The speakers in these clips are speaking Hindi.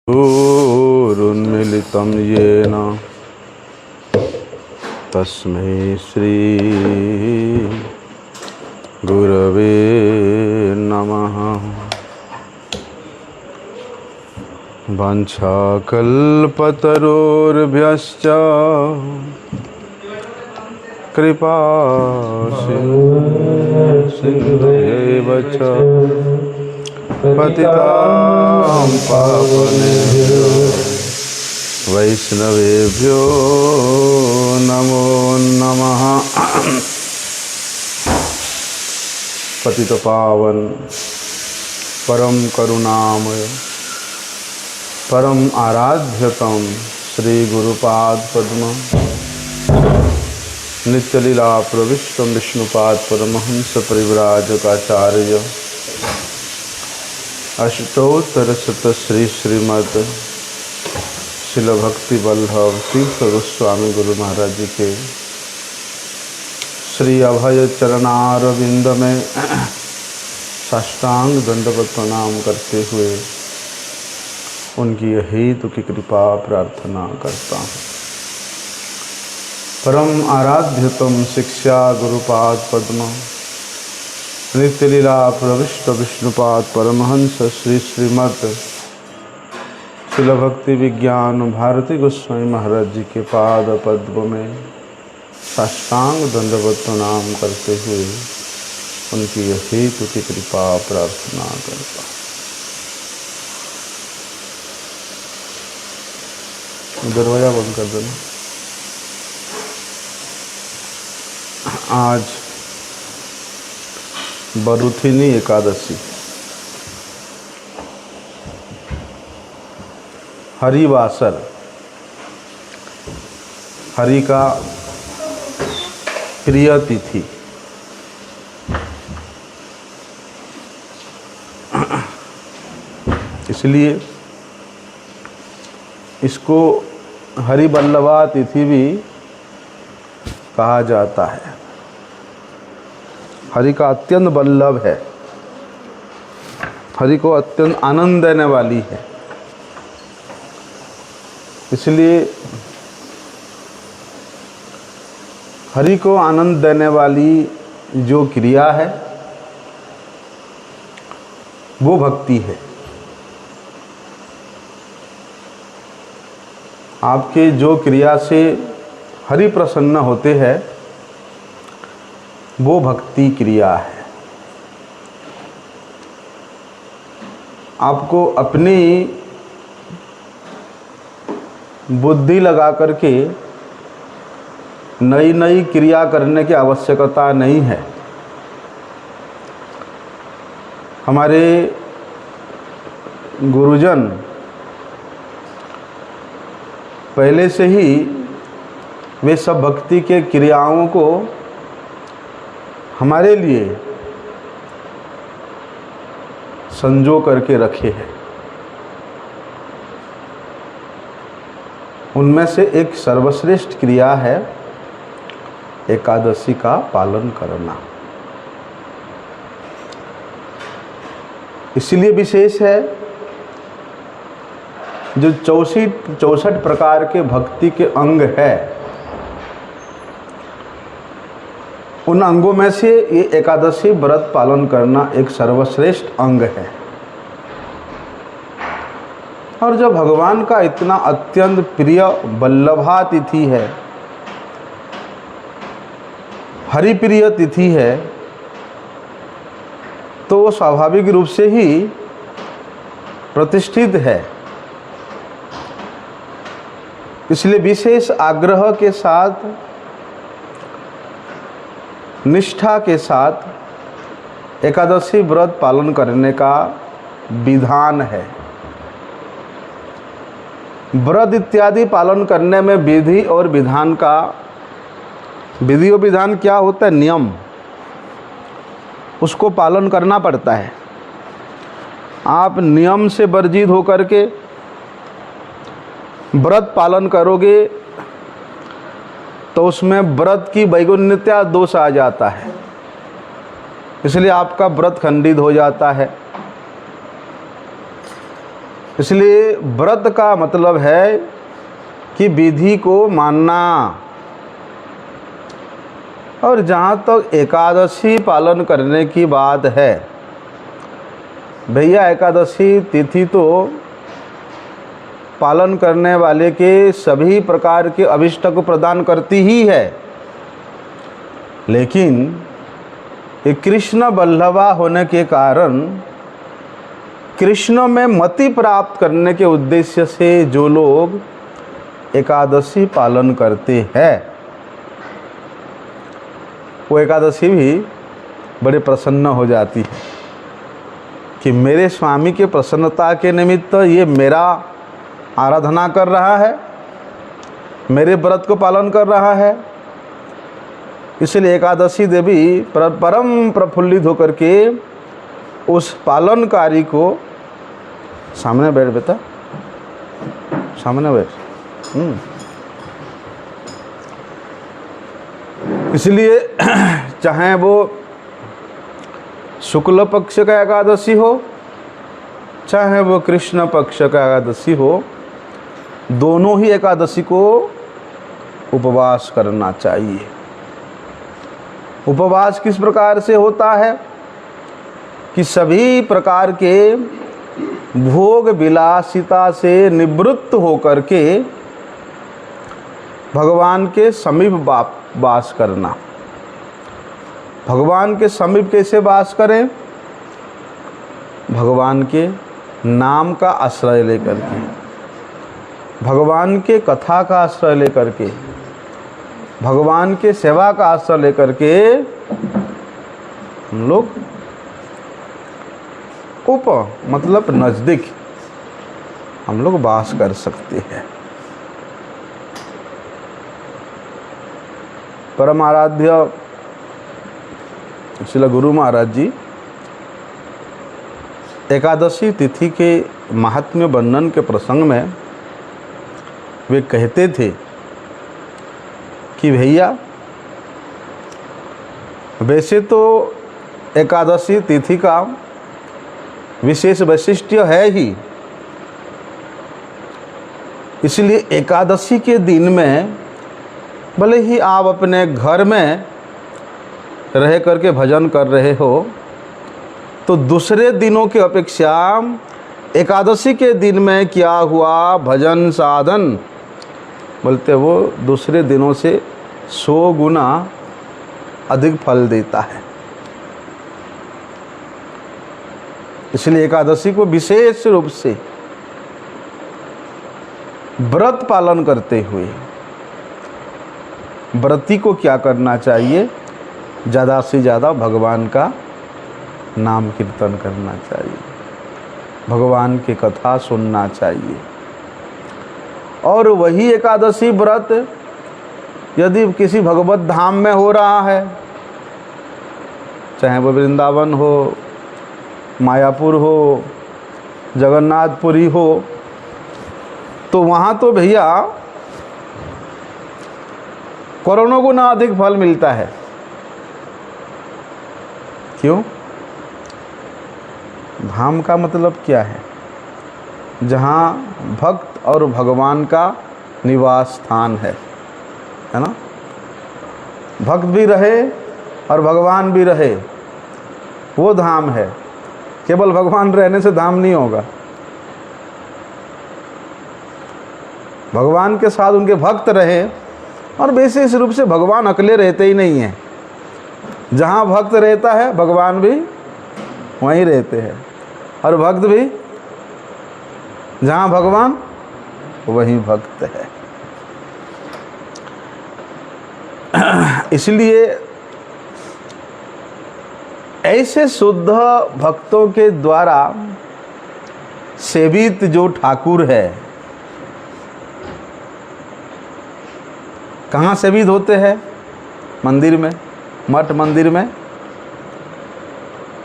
गुरुन्मिलितं येन तस्मै श्री गुरवे नमः। वाञ्छाकल्पतरोर्भ्यश्च कृपा सिन्धुभ्यैव च पतितां पावनेभ्यो वैष्णवेभ्यो नमो नमः। पतित पावन परम करुणामय परम आराध्यतम श्री गुरुपाद पद्म नित्यलीला प्रविष्टम विष्णुपाद परमहंस परिव्राजकाचार्य अष्टोत्तर शत श्री श्रीमद शिल भक्ति वल्लभ तीर्थ गोस्वामी गुरु महाराज जी के श्री अभय चरणारविंद में साष्टांग दंडवत प्रणाम करते हुए उनकी हेतु की कृपा प्रार्थना करता हूँ। परम आराध्यतम शिक्षा गुरुपाद पद्म नित्यलीला प्रविष्ट विष्णुपाद परमहंस श्री श्रीमद शिल भक्ति विज्ञान भारती गोस्वामी महाराज जी के पाद पद्म में साष्टांग दंडवत प्रणाम करते हुए उनकी हेतु की कृपा प्रार्थना करता हूँ। दरवाजा बंद कर देना। आज बरुथिनी एकादशी हरिवासर, हरि का प्रिय तिथि। इसलिए इसको हरिवल्लभा तिथि भी कहा जाता है। हरि का अत्यंत वल्लभ है, हरि को अत्यंत आनंद देने वाली है। इसलिए हरि को आनंद देने वाली जो क्रिया है वो भक्ति है। आपके जो क्रिया से हरि प्रसन्न होते हैं वो भक्ति क्रिया है। आपको अपनी बुद्धि लगा करके नई नई क्रिया करने की आवश्यकता नहीं है। हमारे गुरुजन पहले से ही वे सब भक्ति के क्रियाओं को हमारे लिए संजो करके रखे हैं। उनमें से एक सर्वश्रेष्ठ क्रिया है एकादशी का पालन करना। इसलिए विशेष है, जो 64 प्रकार के भक्ति के अंग है, उन अंगों में से ये एकादशी व्रत पालन करना एक सर्वश्रेष्ठ अंग है। और जब भगवान का इतना अत्यंत प्रिय वल्लभा तिथि है, हरि प्रिय तिथि है, तो वो स्वाभाविक रूप से ही प्रतिष्ठित है। इसलिए विशेष आग्रह के साथ, निष्ठा के साथ एकादशी व्रत पालन करने का विधान है। व्रत इत्यादि पालन करने में विधि और विधान क्या होता है? नियम, उसको पालन करना पड़ता है। आप नियम से वर्जित होकर के व्रत पालन करोगे तो उसमें व्रत की वैगुण्यता दोष आ जाता है। इसलिए आपका व्रत खंडित हो जाता है। इसलिए व्रत का मतलब है कि विधि को मानना। और जहाँ तक एकादशी पालन करने की बात है, भैया एकादशी तिथि तो पालन करने वाले के सभी प्रकार के अभिष्ट को प्रदान करती ही है, लेकिन ये कृष्ण बल्लभा होने के कारण कृष्ण में मति प्राप्त करने के उद्देश्य से जो लोग एकादशी पालन करते हैं, वो एकादशी भी बड़े प्रसन्न हो जाती है कि मेरे स्वामी के प्रसन्नता के निमित्त ये मेरा आराधना कर रहा है, मेरे व्रत को पालन कर रहा है। इसलिए एकादशी देवी परम प्रफुल्लित होकर के उस पालनकारी को, सामने बैठ बेटा, सामने बैठ। इसलिए चाहे वो शुक्ल पक्ष का एकादशी हो, चाहे वो कृष्ण पक्ष का एकादशी हो, दोनों ही एकादशी को उपवास करना चाहिए। उपवास किस प्रकार से होता है कि सभी प्रकार के भोग विलासिता से निवृत्त होकर के भगवान के समीप वास करना। भगवान के समीप कैसे वास करें? भगवान के नाम का आश्रय लेकर के, भगवान के कथा का आश्रय लेकर के, भगवान के सेवा का आश्रय लेकर के हम लोग मतलब नज़दीक हम लोग वास कर सकते हैं। परम आराध्य श्री गुरु महाराज जी एकादशी तिथि के महात्म्य वर्णन के प्रसंग में वे कहते थे कि भैया वैसे तो एकादशी तिथि का विशेष वैशिष्ट्य है ही, इसलिए एकादशी के दिन में भले ही आप अपने घर में रह करके भजन कर रहे हो, तो दूसरे दिनों की अपेक्षा एकादशी के दिन में किया हुआ भजन साधन बोलते वो दूसरे दिनों से 100 गुना अधिक फल देता है। इसलिए एकादशी को विशेष रूप से व्रत पालन करते हुए व्रती को क्या करना चाहिए? ज़्यादा से ज़्यादा भगवान का नाम कीर्तन करना चाहिए, भगवान की कथा सुनना चाहिए। और वही एकादशी व्रत यदि किसी भगवत धाम में हो रहा है, चाहे वो वृंदावन हो, मायापुर हो, जगन्नाथपुरी हो, तो वहाँ तो भैया करोड़ों गुना अधिक फल मिलता है। क्यों? धाम का मतलब क्या है? जहाँ भक्त और भगवान का निवास स्थान है ना? भक्त भी रहे और भगवान भी रहे, वो धाम है। केवल भगवान रहने से धाम नहीं होगा। भगवान के साथ उनके भक्त रहे, और विशेष रूप से भगवान अकेले रहते ही नहीं हैं। जहाँ भक्त रहता है भगवान भी वहीं रहते हैं, और भक्त भी जहाँ भगवान वहीं भक्त है। इसलिए ऐसे शुद्ध भक्तों के द्वारा सेवित जो ठाकुर है, कहाँ सेवित होते हैं? मंदिर में, मठ मंदिर में।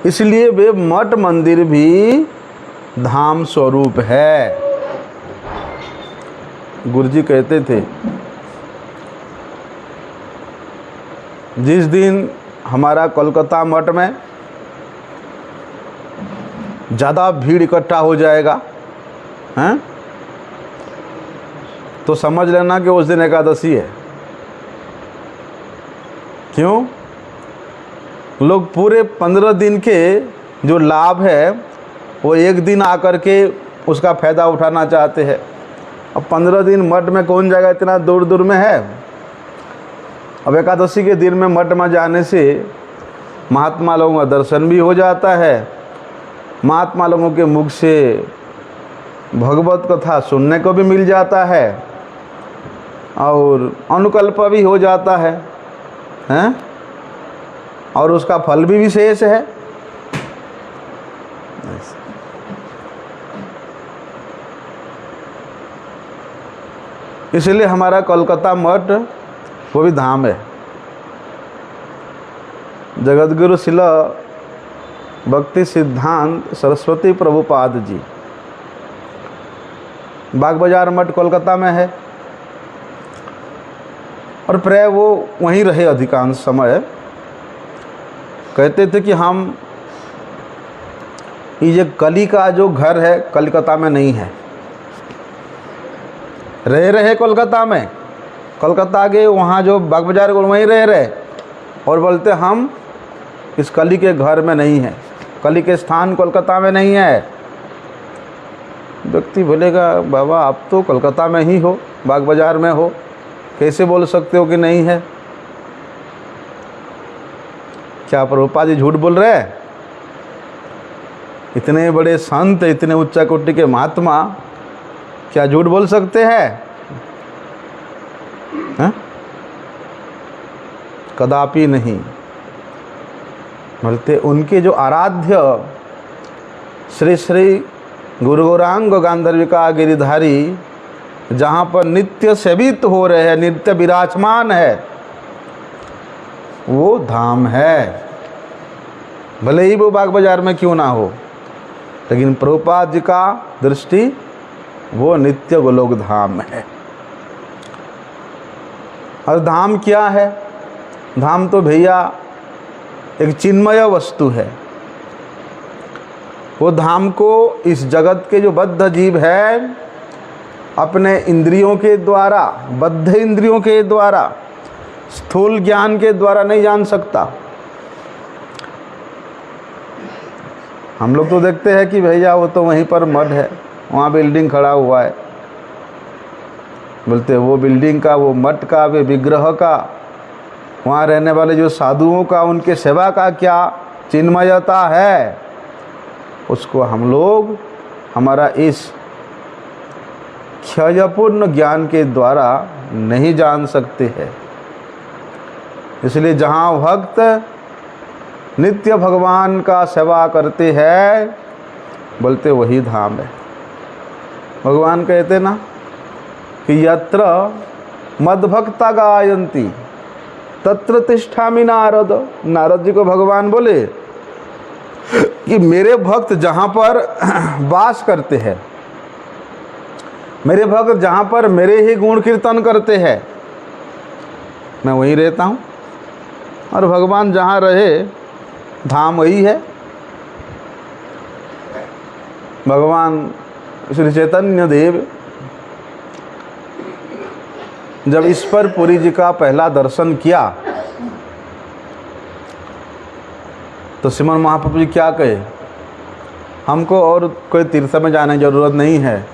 इसलिए वे मठ मंदिर भी धाम स्वरूप है। गुरुजी कहते थे, जिस दिन हमारा कोलकाता मठ में ज़्यादा भीड़ इकट्ठा हो जाएगा, हैं, तो समझ लेना कि उस दिन एकादशी है। क्यों? लोग पूरे 15 दिन के जो लाभ है वो एक दिन आकर के उसका फ़ायदा उठाना चाहते हैं। अब 15 दिन मठ में कौन जाएगा, इतना दूर दूर में है। अब एकादशी के दिन में मठ में जाने से महात्मा लोगों का दर्शन भी हो जाता है, महात्मा लोगों के मुख से भगवत कथा सुनने को भी मिल जाता है और अनुकल्प भी हो जाता है, हैं? और उसका फल भी विशेष है। इसलिए हमारा कोलकाता मठ वो भी धाम है। जगतगुरु शिल भक्ति सिद्धांत सरस्वती प्रभुपाद जी, बाग बाजार मठ कोलकाता में है और प्राय वो वहीं रहे अधिकांश समय। कहते थे कि हम ये कली का जो घर है कलकत्ता में नहीं है, रहे कोलकाता में, कोलकाता के वहाँ जो बाग बाजार वहीं रहे और बोलते हम इस कली के घर में नहीं है, कली के स्थान कोलकाता में नहीं है। व्यक्ति बोलेगा बाबा आप तो कोलकाता में ही हो, बाग बाजार में हो, कैसे बोल सकते हो कि नहीं है? क्या प्रभुपाद जी झूठ बोल रहे हैं? इतने बड़े संत, इतने उच्च कोटि के महात्मा क्या झूठ बोल सकते हैं? कदापि नहीं। बोलते उनके जो आराध्य श्री श्री गुरु गौरांग गांधर्विका गिरिधारी जहाँ पर नित्य सेवित हो रहे हैं, नित्य विराजमान है, वो धाम है। भले ही वो बाग बाजार में क्यों ना हो, लेकिन प्रभुपाद जी का दृष्टि वो नित्य गोलोक धाम है। और धाम क्या है? धाम तो भैया एक चिन्मय वस्तु है। वो धाम को इस जगत के जो बद्ध जीव है अपने इंद्रियों के द्वारा, बद्ध इंद्रियों के द्वारा, स्थूल ज्ञान के द्वारा नहीं जान सकता। हम लोग तो देखते हैं कि भैया वो तो वहीं पर मठ है, वहाँ बिल्डिंग खड़ा हुआ है, बोलते वो बिल्डिंग का, वो मठ का, वे विग्रह का, वहाँ रहने वाले जो साधुओं का, उनके सेवा का क्या चिन्मयता है, उसको हम लोग हमारा इस क्षयपूर्ण ज्ञान के द्वारा नहीं जान सकते हैं। इसलिए जहाँ भक्त नित्य भगवान का सेवा करते हैं, बोलते वही धाम है। भगवान कहते ना कि यत्र मद्भक्ता गायन्ति तत्र तिष्ठामि नारद। नारद जी को भगवान बोले कि मेरे भक्त जहाँ पर वास करते हैं, मेरे भक्त जहाँ पर मेरे ही गुण कीर्तन करते हैं, मैं वहीं रहता हूँ। और भगवान जहाँ रहे धाम वही है। भगवान श्री चैतन्य देव जब ईश्वर पुरी जी का पहला दर्शन किया तो श्रीमन महाप्रभु जी क्या कहे, हमको और कोई तीर्थ में जाने की जरूरत नहीं है,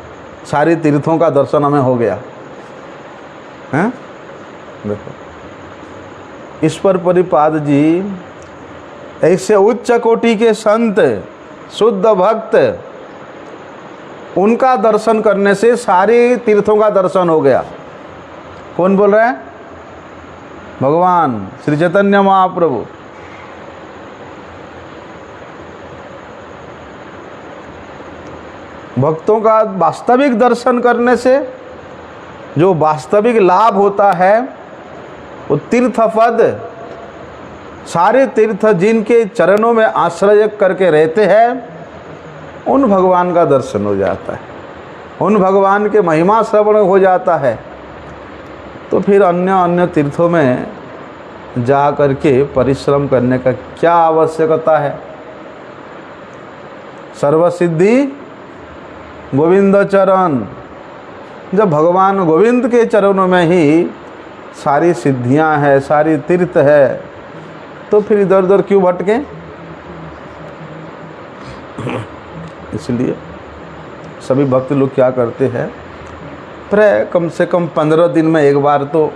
सारी तीर्थों का दर्शन हमें हो गया हैं। देखो ईश्वर परिपाद जी ऐसे उच्च कोटि के संत, शुद्ध भक्त, उनका दर्शन करने से सारे तीर्थों का दर्शन हो गया। कौन बोल रहे हैं? भगवान श्री चैतन्य महाप्रभु। भक्तों का वास्तविक दर्शन करने से जो वास्तविक लाभ होता है वो तीर्थ पद, सारे तीर्थ जिनके चरणों में आश्रय करके रहते हैं, उन भगवान का दर्शन हो जाता है, उन भगवान के महिमा श्रवण हो जाता है। तो फिर अन्य तीर्थों में जा करके परिश्रम करने का क्या आवश्यकता है? सर्वसिद्धि गोविंद चरण। जब भगवान गोविंद के चरणों में ही सारी सिद्धियां हैं, सारी तीर्थ है, तो फिर इधर उधर क्यों भटके? इसलिए सभी भक्त लोग क्या करते हैं, प्राय कम से कम 15 दिन में एक बार तो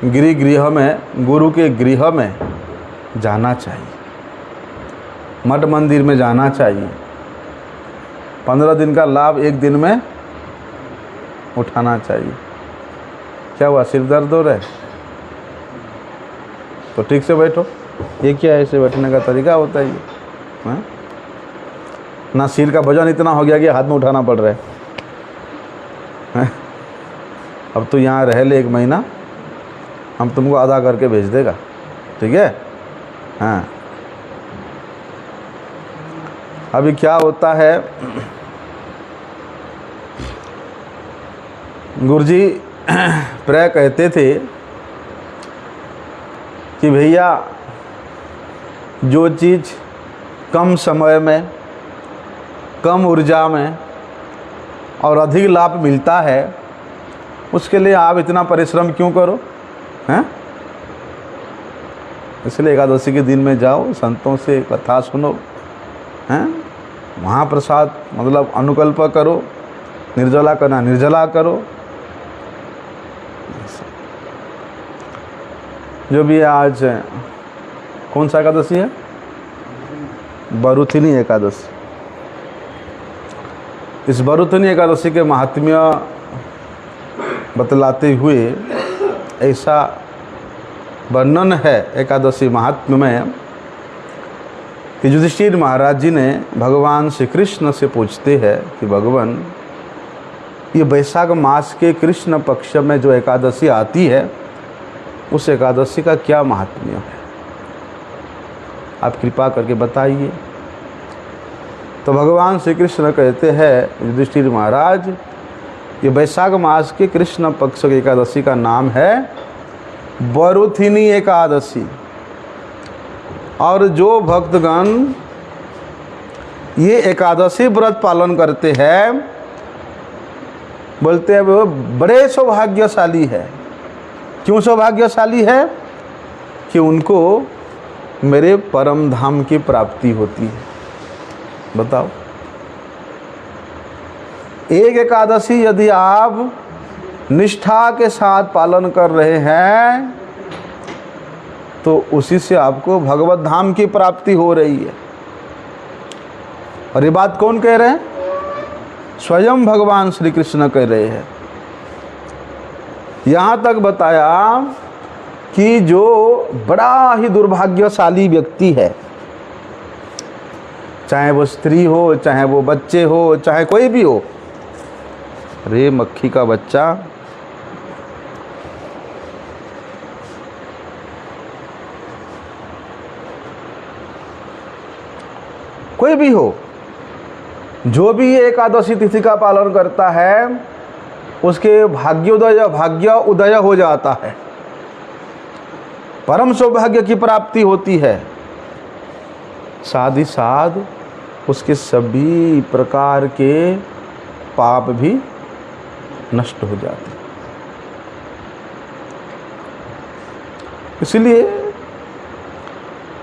गृह में, गुरु के गृह में जाना चाहिए, मठ मंदिर में जाना चाहिए। 15 दिन का लाभ एक दिन में उठाना चाहिए। क्या हुआ, सिर दर्द हो रहा है तो ठीक से बैठो। ये क्या है, ऐसे बैठने का तरीका होता है ये? हाँ? ना सिर का वजन इतना हो गया कि हाथ में उठाना पड़ रहा है। हाँ? अब तो यहाँ रह ले 1 महीना, हम तुमको अदा करके भेज देगा, ठीक है? हाँ। अभी क्या होता है, गुरुजी प्राय कहते थे कि भैया जो चीज़ कम समय में, कम ऊर्जा में और अधिक लाभ मिलता है, उसके लिए आप इतना परिश्रम क्यों करो, हैं? इसलिए एकादशी के दिन में जाओ, संतों से कथा सुनो, हैं? महाप्रसाद मतलब अनुकल्प करो, निर्जला करना निर्जला करो। जो भी आज कौन सा एकादशी है, बरुथिनी एकादशी। इस बरुथिनी एकादशी के महात्म्य बतलाते हुए ऐसा वर्णन है एकादशी महात्म्य में कि युधिष्ठिर महाराज जी ने भगवान श्री कृष्ण से पूछते हैं कि भगवान, ये वैशाख मास के कृष्ण पक्ष में जो एकादशी आती है, उस एकादशी का क्या महात्म्य है, आप कृपा करके बताइए। तो भगवान श्री कृष्ण कहते हैं, युधिष्ठिर महाराज, ये वैशाख मास के कृष्ण पक्ष की एकादशी का नाम है बरुथिनी एकादशी। और जो भक्तगण ये एकादशी व्रत पालन करते हैं, बोलते हैं वो बड़े सौभाग्यशाली है। क्यों सौभाग्यशाली है? कि उनको मेरे परम धाम की प्राप्ति होती है। बताओ, एक एकादशी यदि आप निष्ठा के साथ पालन कर रहे हैं तो उसी से आपको भगवत धाम की प्राप्ति हो रही है। और ये बात कौन कह रहे हैं? स्वयं भगवान श्री कृष्ण कह रहे हैं। यहाँ तक बताया कि जो बड़ा ही दुर्भाग्यशाली व्यक्ति है, चाहे वो स्त्री हो, चाहे वो बच्चे हो, चाहे कोई भी हो, रे मक्खी का बच्चा, कोई भी हो, जो भी एकादशी तिथि का पालन करता है, उसके भाग्य उदय हो जाता है, परम सौभाग्य की प्राप्ति होती है। साथ ही साथ उसके सभी प्रकार के पाप भी नष्ट हो जाते। इसलिए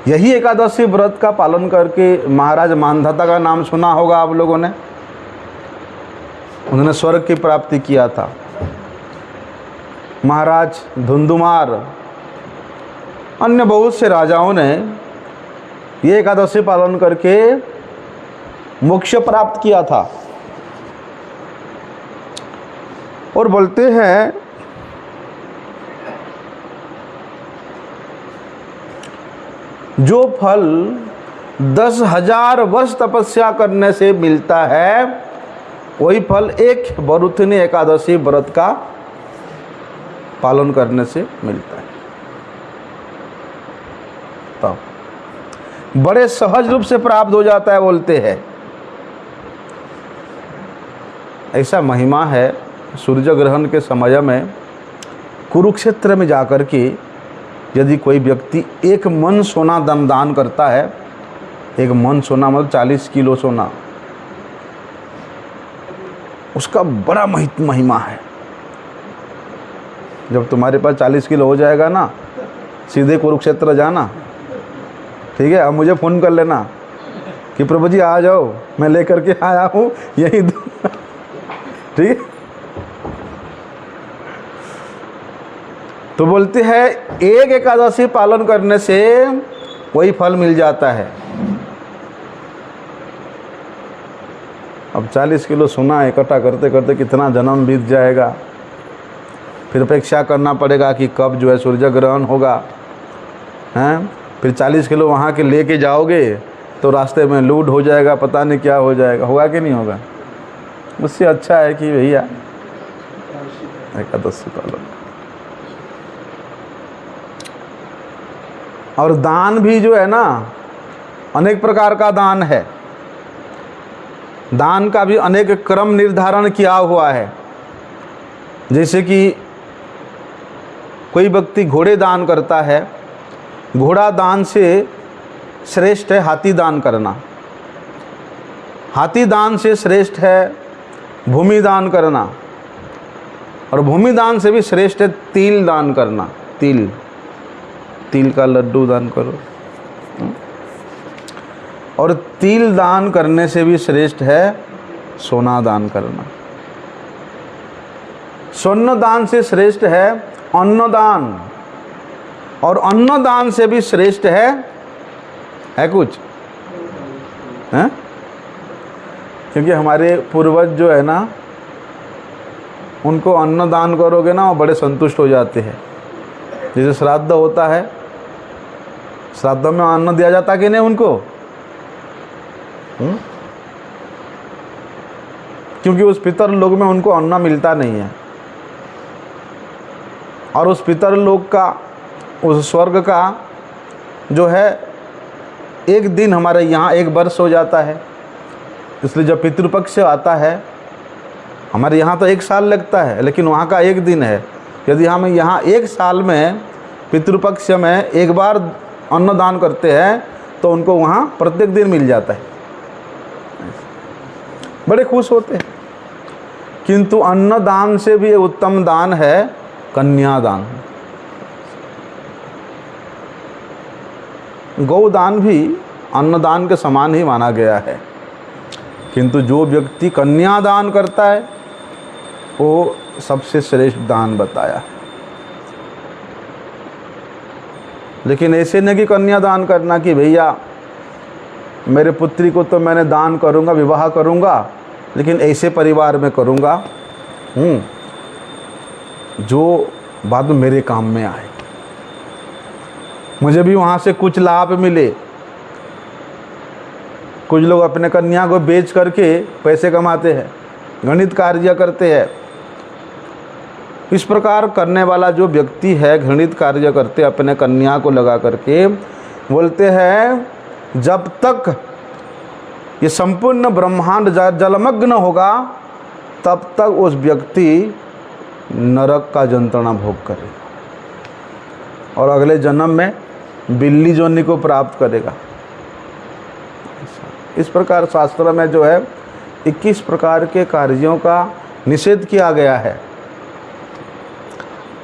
यही एकादशी व्रत का पालन करके महाराज मानधाता का नाम सुना होगा आप लोगों ने। उन्होंने स्वर्ग की प्राप्ति किया था। महाराज धुंधुमार, अन्य बहुत से राजाओं ने ये एकादशी पालन करके मोक्ष प्राप्त किया था। और बोलते हैं जो फल 10,000 वर्ष तपस्या करने से मिलता है, वही फल एक बरुथिनी एकादशी व्रत का पालन करने से मिलता है। तो बड़े सहज रूप से प्राप्त हो जाता है, बोलते हैं। ऐसा महिमा है। सूर्य ग्रहण के समय में कुरुक्षेत्र में जाकर के यदि कोई व्यक्ति 1 मन सोना दान करता है, 1 मन सोना मतलब 40 किलो सोना, उसका बड़ा महिमा है। जब तुम्हारे पास 40 किलो हो जाएगा ना, सीधे कुरुक्षेत्र जाना, ठीक है। अब मुझे फ़ोन कर लेना कि प्रभु जी आ जाओ, मैं लेकर के आया हूँ यही ठीक है। तो बोलते हैं एक एकादशी पालन करने से वही फल मिल जाता है। अब 40 किलो सोना इकट्ठा करते करते कितना जन्म बीत जाएगा। फिर अपेक्षा करना पड़ेगा कि कब जो है सूर्य ग्रहण होगा, हैं। फिर 40 किलो वहाँ के लेके जाओगे तो रास्ते में लूट हो जाएगा, पता नहीं क्या हो जाएगा, होगा कि नहीं होगा। उससे अच्छा है कि भैया एकादशी पालन। और दान भी जो है ना, अनेक प्रकार का दान है। दान का भी अनेक क्रम निर्धारण किया हुआ है। जैसे कि कोई व्यक्ति घोड़े दान करता है, घोड़ा दान से श्रेष्ठ है हाथी दान करना। हाथी दान से श्रेष्ठ है भूमि दान करना, और भूमि दान से भी श्रेष्ठ है तिल दान करना। तिल का लड्डू दान करो। और तिल दान करने से भी श्रेष्ठ है सोना दान करना। स्वर्ण दान से श्रेष्ठ है अन्नदान, और अन्नदान से भी श्रेष्ठ है कुछ है। क्योंकि हमारे पूर्वज जो है ना, उनको अन्न दान करोगे ना, वो बड़े संतुष्ट हो जाते हैं। जैसे श्राद्ध होता है, श्राद्ध में अन्न दिया जाता कि नहीं उनको, क्योंकि उस पितर लोक में उनको अन्न मिलता नहीं है। और उस पितर लोक का, उस स्वर्ग का जो है एक दिन हमारे यहाँ एक वर्ष हो जाता है। इसलिए जब पितृपक्ष आता है, हमारे यहाँ तो 1 साल लगता है, लेकिन वहाँ का 1 दिन है। यदि हम यहाँ 1 साल में पितृपक्ष में एक बार अन्नदान करते हैं तो उनको वहाँ प्रत्येक दिन मिल जाता है, बड़े खुश होते हैं। किंतु अन्नदान से भी उत्तम दान है कन्यादान। गौदान भी अन्नदान के समान ही माना गया है, किंतु जो व्यक्ति कन्यादान करता है वो सबसे श्रेष्ठ दान बताया। लेकिन ऐसे नहीं कि कन्यादान करना कि भैया मेरे पुत्री को तो मैंने दान करूँगा, विवाह करूँगा, लेकिन ऐसे परिवार में करूँगा जो बाद में मेरे काम में आए, मुझे भी वहाँ से कुछ लाभ मिले। कुछ लोग अपने कन्या को बेच करके पैसे कमाते हैं, घृणित कार्य करते हैं। इस प्रकार करने वाला जो व्यक्ति है, घृणित कार्य करते अपने कन्या को लगा करके, बोलते हैं जब तक ये संपूर्ण ब्रह्मांड जलमग्न होगा तब तक उस व्यक्ति नरक का यंत्रणा भोग करेगा और अगले जन्म में बिल्ली जोनी को प्राप्त करेगा। इस प्रकार शास्त्र में जो है 21 प्रकार के कार्यों का निषेध किया गया है।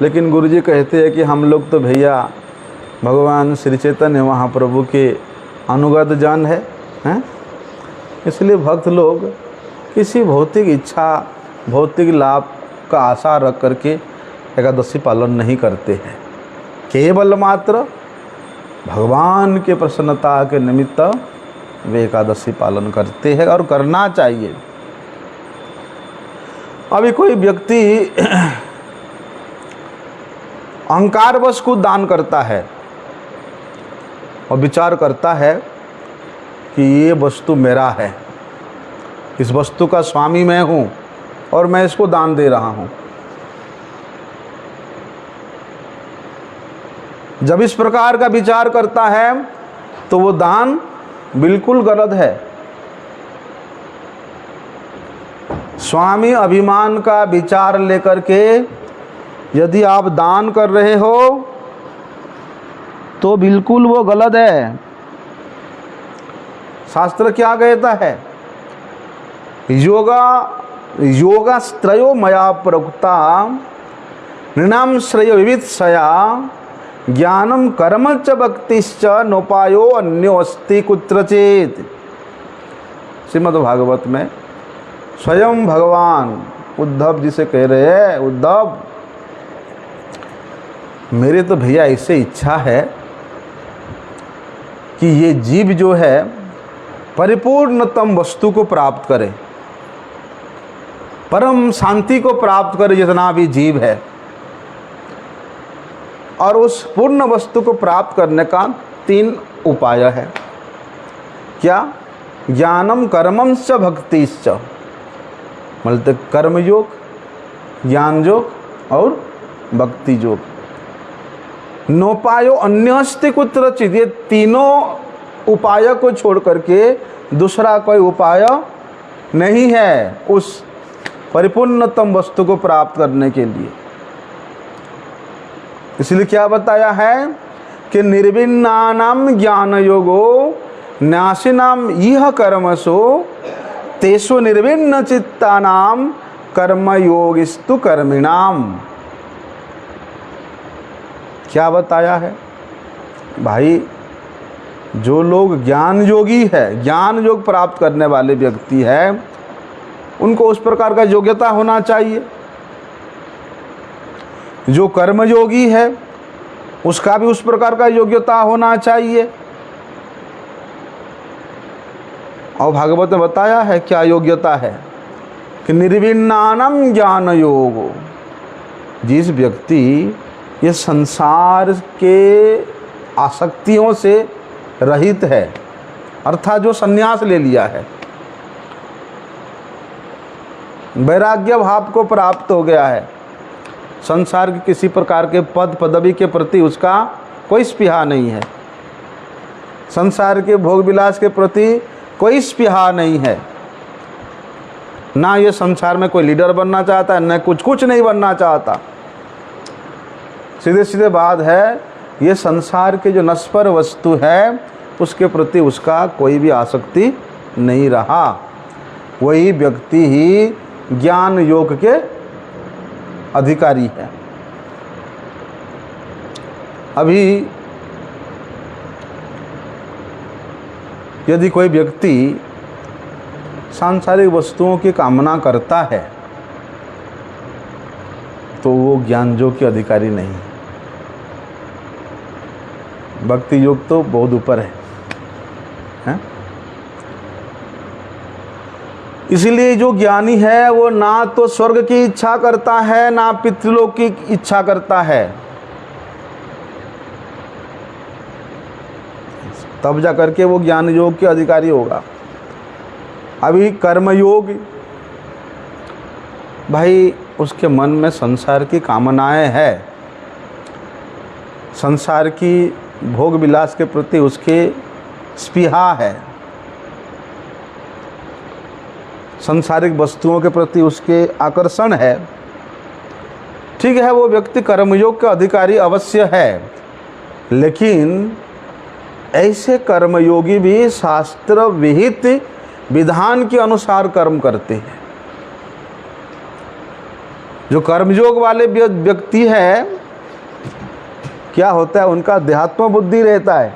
लेकिन गुरुजी कहते हैं कि हम लोग तो भैया भगवान श्री चैतन्य महाप्रभु के अनुगत जन हैं, इसलिए भक्त लोग किसी भौतिक इच्छा, भौतिक लाभ का आशा रख करके एकादशी पालन नहीं करते हैं। केवल मात्र भगवान के प्रसन्नता के निमित्त वे एकादशी पालन करते हैं और करना चाहिए। अभी कोई व्यक्ति अहंकारवश को दान करता है और विचार करता है कि ये वस्तु मेरा है, इस वस्तु का स्वामी मैं हूँ और मैं इसको दान दे रहा हूँ। जब इस प्रकार का विचार करता है तो वो दान बिल्कुल गलत है। स्वामी अभिमान का विचार लेकर के यदि आप दान कर रहे हो तो बिल्कुल वो गलत है। शास्त्र क्या कहता है? योगा योगास्त्रयो मया प्रोक्ता नृणाम श्रेय विवित्सया ज्ञानम कर्म च भक्तिश्च नोपायो अन्यो अस्ति कुत्रचित। श्रीमद् भागवत में स्वयं भगवान उद्धव जी से कह रहे हैं, उद्धव मेरे तो भैया इससे इच्छा है कि ये जीव जो है परिपूर्णतम वस्तु को प्राप्त करे, परम शांति को प्राप्त करे जितना भी जीव है, और उस पूर्ण वस्तु को प्राप्त करने का 3 उपाय है। क्या? ज्ञानम कर्मम च भक्तिश्च, मतलब कर्म योग, ज्ञान योग और भक्ति योग। नोपायो अन्यस्ति कुत्रचित, ये तीनों उपाय को छोड़ करके दूसरा कोई उपाय नहीं है उस परिपूर्णतम वस्तु को प्राप्त करने के लिए। इसलिए क्या बताया है कि निर्विन्नानाम ज्ञान योगो नाशिनाम इह कर्मसो तेषु निर्विन्न चित्तानाम कर्मयोगिस्तु कर्मिणाम। क्या बताया है भाई? जो लोग ज्ञान योगी है, ज्ञान योग प्राप्त करने वाले व्यक्ति है, उनको उस प्रकार का योग्यता होना चाहिए। जो कर्म योगी है उसका भी उस प्रकार का योग्यता होना चाहिए। और भागवत में बताया है क्या योग्यता है कि निर्विन्नानम ज्ञान योगो, जिस व्यक्ति ये संसार के आसक्तियों से रहित है, अर्थात जो संन्यास ले लिया है, वैराग्य भाव को प्राप्त हो गया है, संसार के किसी प्रकार के पद पदवी के प्रति उसका कोई स्पृहा नहीं है, संसार के भोग विलास के प्रति कोई स्पृहा नहीं है, ना ये संसार में कोई लीडर बनना चाहता है, न कुछ नहीं बनना चाहता। सीधे सीधे बात है, ये संसार के जो नश्वर वस्तु है उसके प्रति उसका कोई भी आसक्ति नहीं रहा। वही व्यक्ति ही ज्ञान योग के अधिकारी है। अभी यदि कोई व्यक्ति सांसारिक वस्तुओं की कामना करता है तो वो ज्ञान योग के अधिकारी नहीं है। भक्ति योग तो बहुत ऊपर है? इसलिए जो ज्ञानी है वो ना तो स्वर्ग की इच्छा करता है ना पितृलोक की इच्छा करता है, तब जा करके वो ज्ञान योग के अधिकारी होगा। अभी कर्म योग, भाई उसके मन में संसार की कामनाएं है, संसार की भोग विलास के प्रति उसके स्पृहा है, संसारिक वस्तुओं के प्रति उसके आकर्षण है, ठीक है, वो व्यक्ति कर्मयोग का अधिकारी अवश्य है। लेकिन ऐसे कर्मयोगी भी शास्त्र विहित विधान के अनुसार कर्म करते हैं। जो कर्मयोग वाले व्यक्ति है, क्या होता है, उनका देहात्म बुद्धि रहता है,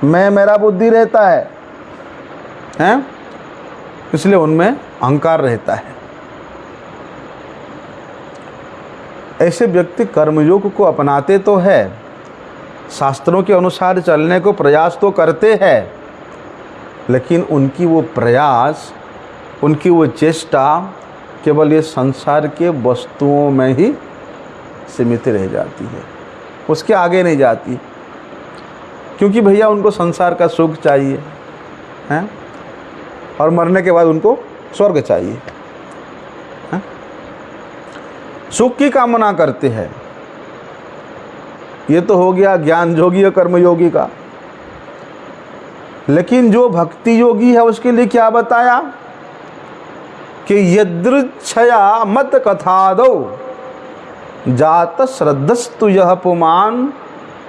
मैं मेरा बुद्धि रहता है? इसलिए उनमें अहंकार रहता है। ऐसे व्यक्ति कर्मयोग को अपनाते तो है, शास्त्रों के अनुसार चलने को प्रयास तो करते हैं, लेकिन उनकी वो प्रयास, उनकी वो चेष्टा केवल ये संसार के वस्तुओं में ही सीमित रह जाती है, उसके आगे नहीं जाती। क्योंकि भैया उनको संसार का सुख चाहिए हैं, और मरने के बाद उनको स्वर्ग चाहिए हैं? सुख की कामना करते हैं। ये तो हो गया ज्ञान योगी और कर्मयोगी का। लेकिन जो भक्ति योगी है उसके लिए क्या बताया कि यदृच्छया मत कथादौ जात श्रद्धस्तु यह पुमान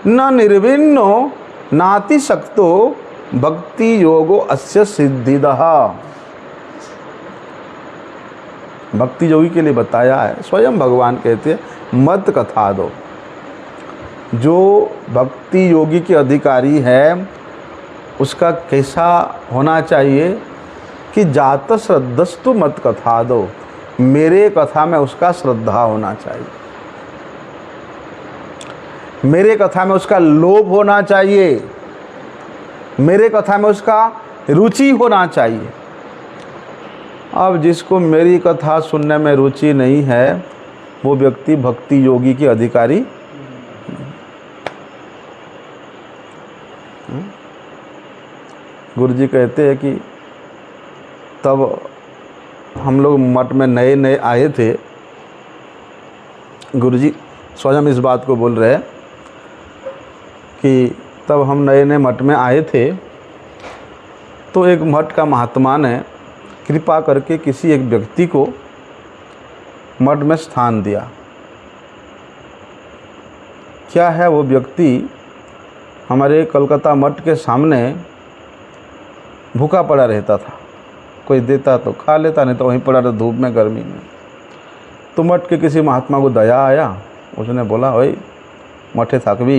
न निर्विन्नो नाति शक्तो भक्ति योगो अस्य सिद्धिदः। भक्ति योगी के लिए बताया है। स्वयं भगवान कहते हैं मत कथा दो। जो भक्ति योगी के अधिकारी है उसका कैसा होना चाहिए कि जात श्रद्धस्तु मत कथा दो, मेरे कथा में उसका श्रद्धा होना चाहिए, मेरे कथा में उसका लोभ होना चाहिए, मेरे कथा में उसका रुचि होना चाहिए। अब जिसको मेरी कथा सुनने में रुचि नहीं है वो व्यक्ति भक्ति योगी के अधिकारी। गुरु जी कहते हैं कि तब हम लोग मठ में नए नए आए थे। गुरु जी स्वयं इस बात को बोल रहे हैं कि तब हम नए नए मठ में आए थे तो एक मठ का महात्मा ने कृपा करके किसी एक व्यक्ति को मठ में स्थान दिया। क्या है वो व्यक्ति हमारे कलकत्ता मठ के सामने भूखा पड़ा रहता था, कोई देता तो खा लेता, नहीं तो वहीं पड़ा था धूप में गर्मी में। तो मठ के किसी महात्मा को दया आया, उसने बोला भाई मठे थाकबी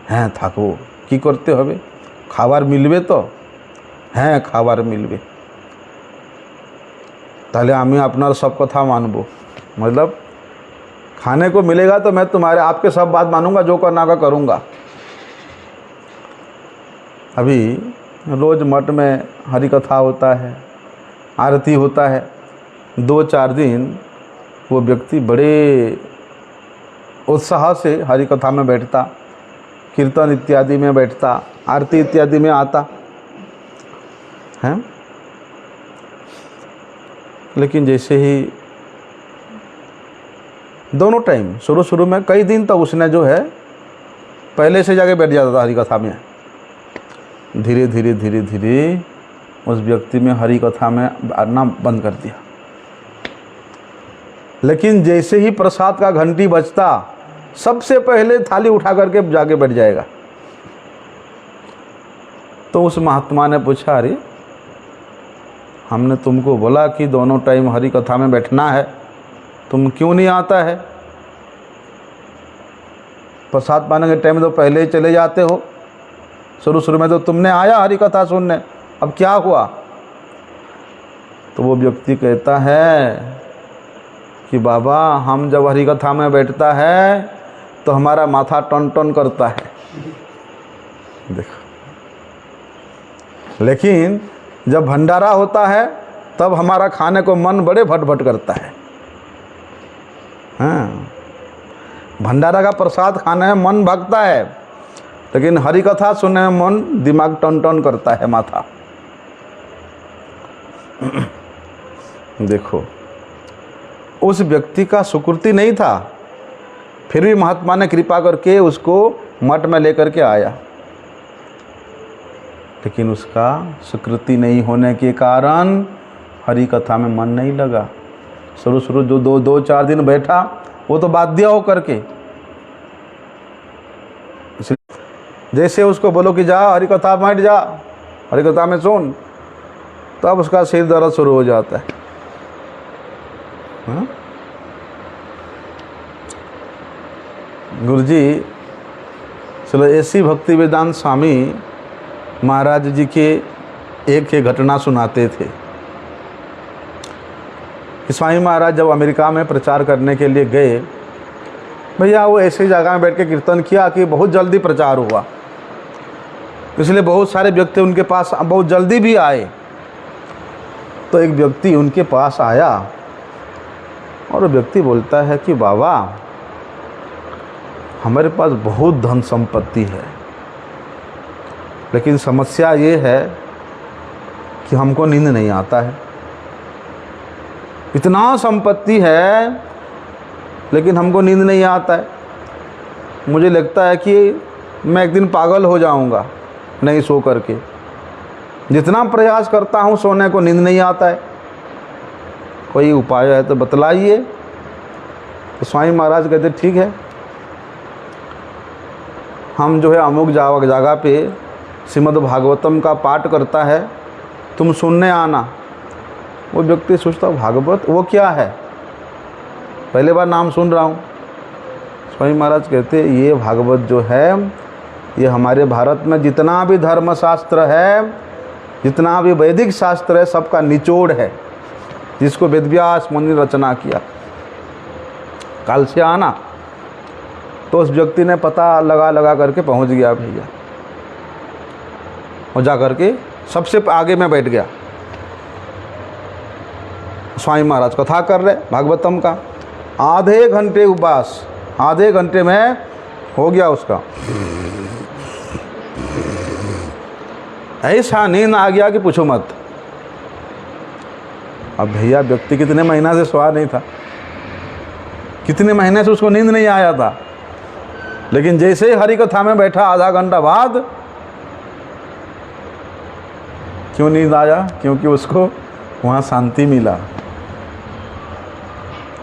हैं थाकबो की करते हो खावार मिलबे तो हैं खावार मिलबे ताहले आमी अपनार सब कथा मानबो, मतलब खाने को मिलेगा तो मैं तुम्हारे आपके सब बात मानूंगा, जो करना का करूँगा। अभी रोज़ मठ में हरि कथा होता है, आरती होता है। 2-4 दिन वो व्यक्ति बड़े उत्साह से हरि कथा में बैठता, कीर्तन इत्यादि में बैठता, आरती इत्यादि में आता है। लेकिन जैसे ही दोनों टाइम शुरू में कई दिन तक उसने जो है पहले से जाके बैठ जाता था हरि कथा में। धीरे धीरे उस व्यक्ति में हरि कथा में आना बंद कर दिया। लेकिन जैसे ही प्रसाद का घंटी बजता सबसे पहले थाली उठा करके जाके बैठ जाएगा। तो उस महात्मा ने पूछा, अरे हमने तुमको बोला कि दोनों टाइम हरि कथा में बैठना है, तुम क्यों नहीं आता है? प्रसाद पाने के टाइम तो पहले ही चले जाते हो, शुरू में तो तुमने आया हरि कथा सुनने, अब क्या हुआ? तो वो व्यक्ति कहता है कि बाबा हम जब हरि कथा में बैठता है तो हमारा माथा टन टन करता है। देखो, लेकिन जब भंडारा होता है तब हमारा खाने को मन बड़े भट करता है। हाँ, भंडारा का प्रसाद खाने में मन भागता है, लेकिन हरि कथा सुनने में मन दिमाग टन टन करता है, माथा। देखो, उस व्यक्ति का सुकृति नहीं था, फिर भी महात्मा ने कृपा करके उसको मठ में लेकर के आया। लेकिन उसका सुकृति नहीं होने के कारण हरि कथा में मन नहीं लगा। शुरू जो 2-4 दिन बैठा वो तो बाध्य हो करके, जैसे उसको बोलो कि जा हरि कथा में बैठ जा, हरि कथा में सुन, तब उसका सिर दर्द शुरू हो जाता है। हाँ? गुरुजी चलो ऐसी भक्ति वेदांत स्वामी महाराज जी के एक घटना सुनाते थे। स्वामी महाराज जब अमेरिका में प्रचार करने के लिए गए, भैया वो ऐसी जगह में बैठ के कीर्तन किया कि बहुत जल्दी प्रचार हुआ, इसलिए बहुत सारे व्यक्ति उनके पास बहुत जल्दी भी आए। तो एक व्यक्ति उनके पास आया और वो व्यक्ति बोलता है कि बाबा हमारे पास बहुत धन संपत्ति है, लेकिन समस्या ये है कि हमको नींद नहीं आता है। इतना संपत्ति है लेकिन हमको नींद नहीं आता है। मुझे लगता है कि मैं एक दिन पागल हो जाऊंगा नहीं सो करके। जितना प्रयास करता हूँ सोने को नींद नहीं आता है, कोई उपाय है तो बतलाइए। तो स्वामी महाराज कहते ठीक है, हम जो है अमुक जगह पे श्रीमद् भागवतम का पाठ करता है, तुम सुनने आना। वो व्यक्ति सोचता भागवत वो क्या है, पहले बार नाम सुन रहा हूँ। स्वामी महाराज कहते ये भागवत जो है ये हमारे भारत में जितना भी धर्मशास्त्र है, जितना भी वैदिक शास्त्र है, सबका निचोड़ है, जिसको वेदव्यास मुनि ने रचना किया। कल से आना तो उस व्यक्ति ने पता लगा करके पहुंच गया भैया, और जा करके सबसे आगे में बैठ गया। स्वामी महाराज कथा कर रहे भागवतम का, आधे घंटे उपवास, आधे घंटे में हो गया उसका। ऐसा नींद आ गया कि पूछो मत। अब भैया व्यक्ति कितने महीना से सोया नहीं था, कितने महीने से उसको नींद नहीं आया था, लेकिन जैसे ही हरि कथा में बैठा आधा घंटा बाद, क्यों नींद आया? क्योंकि उसको वहाँ शांति मिला।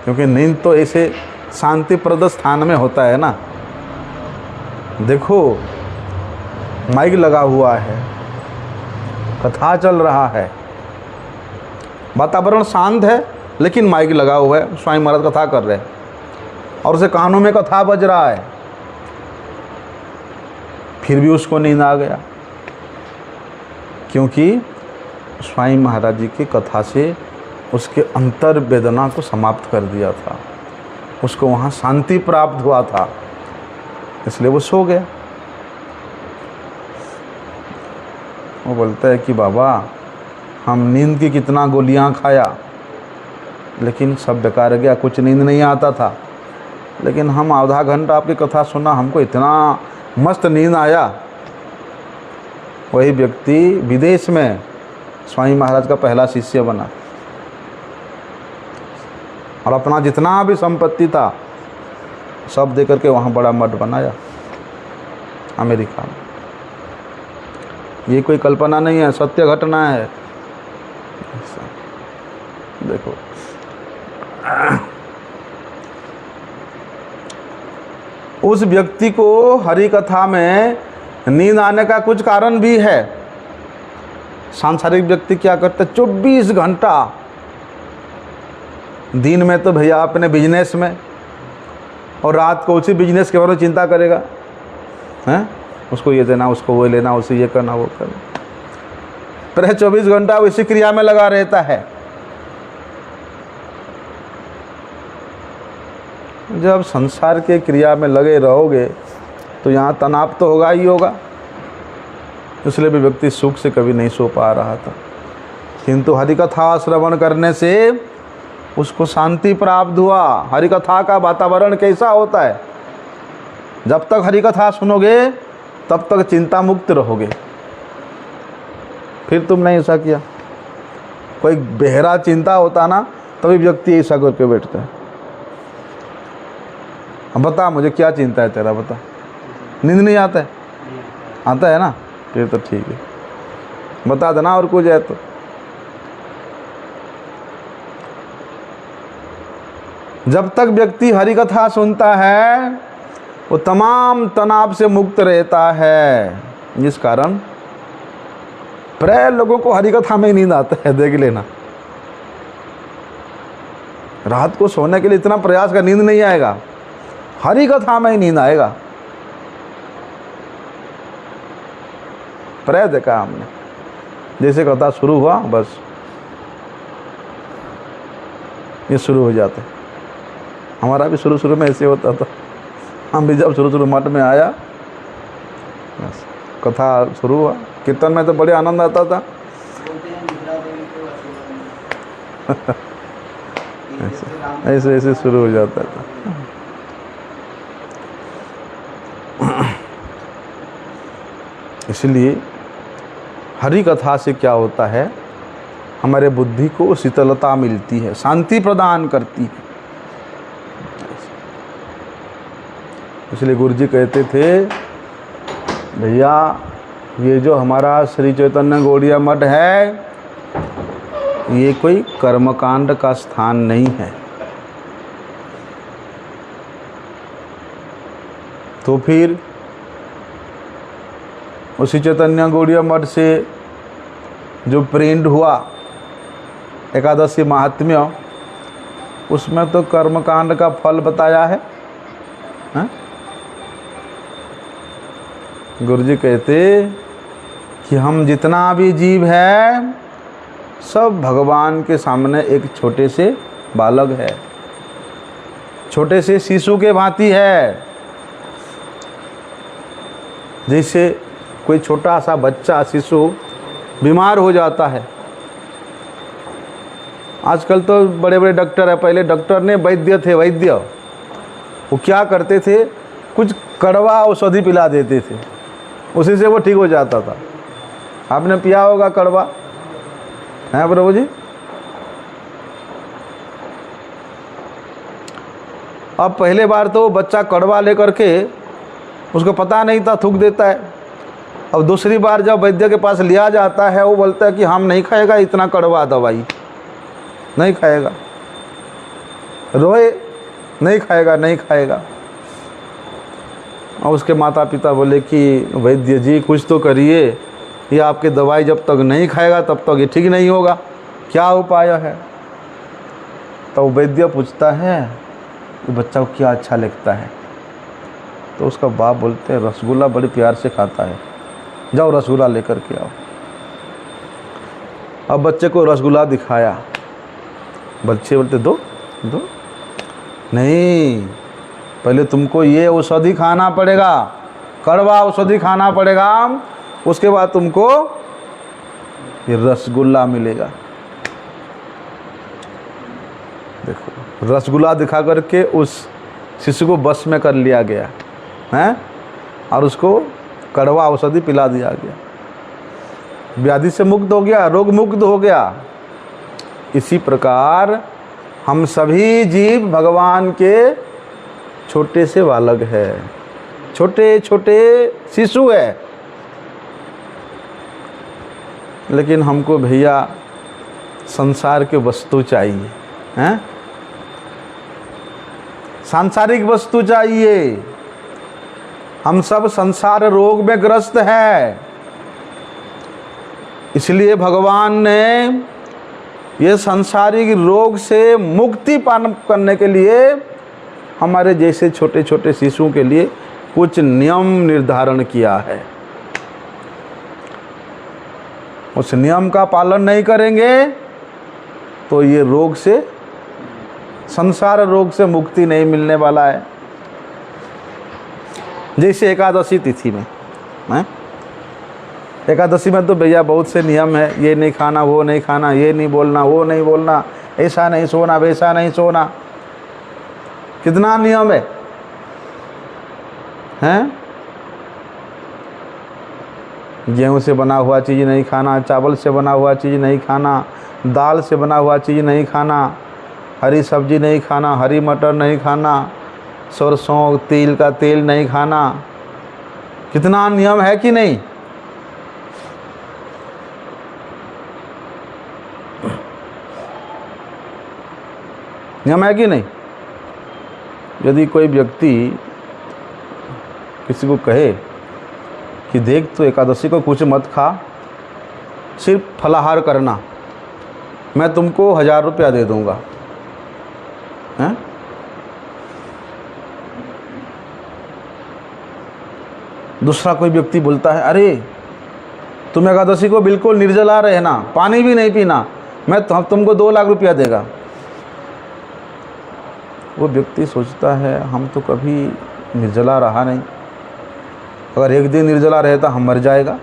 क्योंकि नींद तो ऐसे शांतिप्रद स्थान में होता है ना। देखो माइक लगा हुआ है, कथा चल रहा है, वातावरण शांत है, लेकिन माइक लगा हुआ है, स्वामी महाराज कथा कर रहे हैं और उसे कानों में कथा बज रहा है, फिर भी उसको नींद आ गया। क्योंकि स्वामी महाराज जी की कथा से उसके अंतर वेदना को समाप्त कर दिया था, उसको वहाँ शांति प्राप्त हुआ था, इसलिए वो सो गया। वो बोलता है कि बाबा हम नींद की कितना गोलियां खाया, लेकिन सब बेकार गया, कुछ नींद नहीं आता था, लेकिन हम आधा घंटा आपकी कथा सुना, हमको इतना मस्त नींद आया। वही व्यक्ति विदेश में स्वामी महाराज का पहला शिष्य बना और अपना जितना भी संपत्ति था सब दे करके वहाँ बड़ा मठ बनाया अमेरिका में। ये कोई कल्पना नहीं है, सत्य घटना है। देखो उस व्यक्ति को हरि कथा में नींद आने का कुछ कारण भी है। सांसारिक व्यक्ति क्या करते, 24 घंटा दिन में तो भैया अपने बिजनेस में, और रात को उसी बिजनेस के बारे में चिंता करेगा, हैं? उसको ये देना, उसको वो लेना, उसे ये करना, वो करना, पर 24 घंटा वो इसी क्रिया में लगा रहता है। जब संसार के क्रिया में लगे रहोगे तो यहाँ तनाव तो होगा ही होगा। इसलिए भी व्यक्ति सुख से कभी नहीं सो पा रहा था, किंतु हरिकथा श्रवण करने से उसको शांति प्राप्त हुआ। हरिकथा का वातावरण कैसा होता है, जब तक हरिकथा सुनोगे तब तक चिंता मुक्त रहोगे। फिर तुमने ऐसा किया, कोई बहरा चिंता होता ना, तभी व्यक्ति ऐसा करके बैठता है। अब बता मुझे क्या चिंता है तेरा, बता। नींद नहीं आता है? आता है ना, फिर तो ठीक है, बता देना और कुछ है तो। जब तक व्यक्ति हरि कथा सुनता है वो तमाम तनाव से मुक्त रहता है, जिस कारण प्राय लोगों को हरि कथा में नींद आता है। देख लेना, रात को सोने के लिए इतना प्रयास का नींद नहीं आएगा, हरि कथा में ही नींद आएगा। प्राय देखा हमने, जैसे कथा शुरू हुआ बस ये शुरू हो जाते। हमारा भी शुरू में ऐसे होता था। हम भी जब शुरू मठ में आया, बस कथा शुरू हुआ, कीर्तन में तो बड़े आनंद आता था। ऐसे ऐसे शुरू हो जाता था। इसलिए हरि कथा से क्या होता है, हमारे बुद्धि को शीतलता मिलती है, शांति प्रदान करती है। इसलिए गुरु जी कहते थे, भैया ये जो हमारा श्री चैतन्य गौड़िया मठ है, ये कोई कर्मकांड का स्थान नहीं है। तो फिर उसी चैतन्य गौड़िया मठ से जो प्रिंट हुआ एकादशी महात्म्य, उसमें तो कर्मकांड का फल बताया है, हैं? गुरु जी कहते कि हम जितना भी जीव है सब भगवान के सामने एक छोटे से बालक है, छोटे से शिशु के भांति है। जैसे कोई छोटा सा बच्चा शिशु बीमार हो जाता है, आजकल तो बड़े बड़े डॉक्टर है, पहले डॉक्टर ने वैद्य थे, वैद्य वो क्या करते थे, कुछ कड़वा औषधि पिला देते थे, उसी से वो ठीक हो जाता था। आपने पिया होगा कड़वा, हैं प्रभु जी? अब पहले बार तो बच्चा कड़वा लेकर के, उसको पता नहीं था, थूक देता है। अब दूसरी बार जब वैद्य के पास लिया जाता है, वो बोलता है कि हम नहीं खाएगा इतना कड़वा दवाई, नहीं खाएगा, रोए, नहीं खाएगा, नहीं खाएगा। और उसके माता पिता बोले कि वैद्य जी कुछ तो करिए, ये आपकी दवाई जब तक नहीं खाएगा तब तक ये ठीक नहीं होगा, क्या उपाय है? तो वैद्य पूछता है कि बच्चा को क्या अच्छा लगता है? तो उसका बाप बोलते हैं रसगुल्ला बड़े प्यार से खाता है, जाओ रसगुल्ला लेकर के आओ। अब बच्चे को रसगुल्ला दिखाया, बच्चे बोलते दो दो, नहीं पहले तुमको ये औषधि खाना पड़ेगा, कड़वा औषधि खाना पड़ेगा, उसके बाद तुमको ये रसगुल्ला मिलेगा। देखो रसगुल्ला दिखा करके उस शिशु को बस में कर लिया गया हैं, और उसको कड़वा औषधि पिला दिया गया, व्याधि से मुक्त हो गया, रोग मुक्त हो गया। इसी प्रकार हम सभी जीव भगवान के छोटे से बालक है, छोटे छोटे शिशु है। लेकिन हमको भैया संसार के वस्तु चाहिए, हैं? सांसारिक वस्तु चाहिए। हम सब संसार रोग में ग्रस्त है, इसलिए भगवान ने ये सांसारिक रोग से मुक्ति पान करने के लिए हमारे जैसे छोटे छोटे शिशुओं के लिए कुछ नियम निर्धारण किया है। उस नियम का पालन नहीं करेंगे तो ये रोग से, संसार रोग से मुक्ति नहीं मिलने वाला है। जैसे एकादशी तिथि में, एकादशी में तो भैया बहुत से नियम है, ये नहीं खाना, वो नहीं खाना, ये नहीं बोलना, वो नहीं बोलना, ऐसा नहीं सोना, वैसा नहीं सोना, कितना नियम है, हैं? गेहूँ से बना हुआ चीज़ नहीं खाना, चावल से बना हुआ चीज़ नहीं खाना, दाल से बना हुआ चीज़ नहीं खाना, हरी सब्जी नहीं खाना, हरी मटर नहीं खाना, सरसों तिल का तेल नहीं खाना, कितना नियम है कि नहीं? नियम है कि नहीं? यदि कोई व्यक्ति किसी को कहे कि देख तो एकादशी को कुछ मत खा, सिर्फ फलाहार करना, मैं तुमको 1000 रुपया दे दूंगा, हैं? दूसरा कोई व्यक्ति बोलता है अरे तुम एकादशी को बिल्कुल निर्जला रहना, पानी भी नहीं पीना, मैं तुमको 2 लाख रुपया देगा। वो व्यक्ति सोचता है हम तो कभी निर्जला रहा नहीं, अगर एक दिन निर्जला रहता हम मर जाएगा,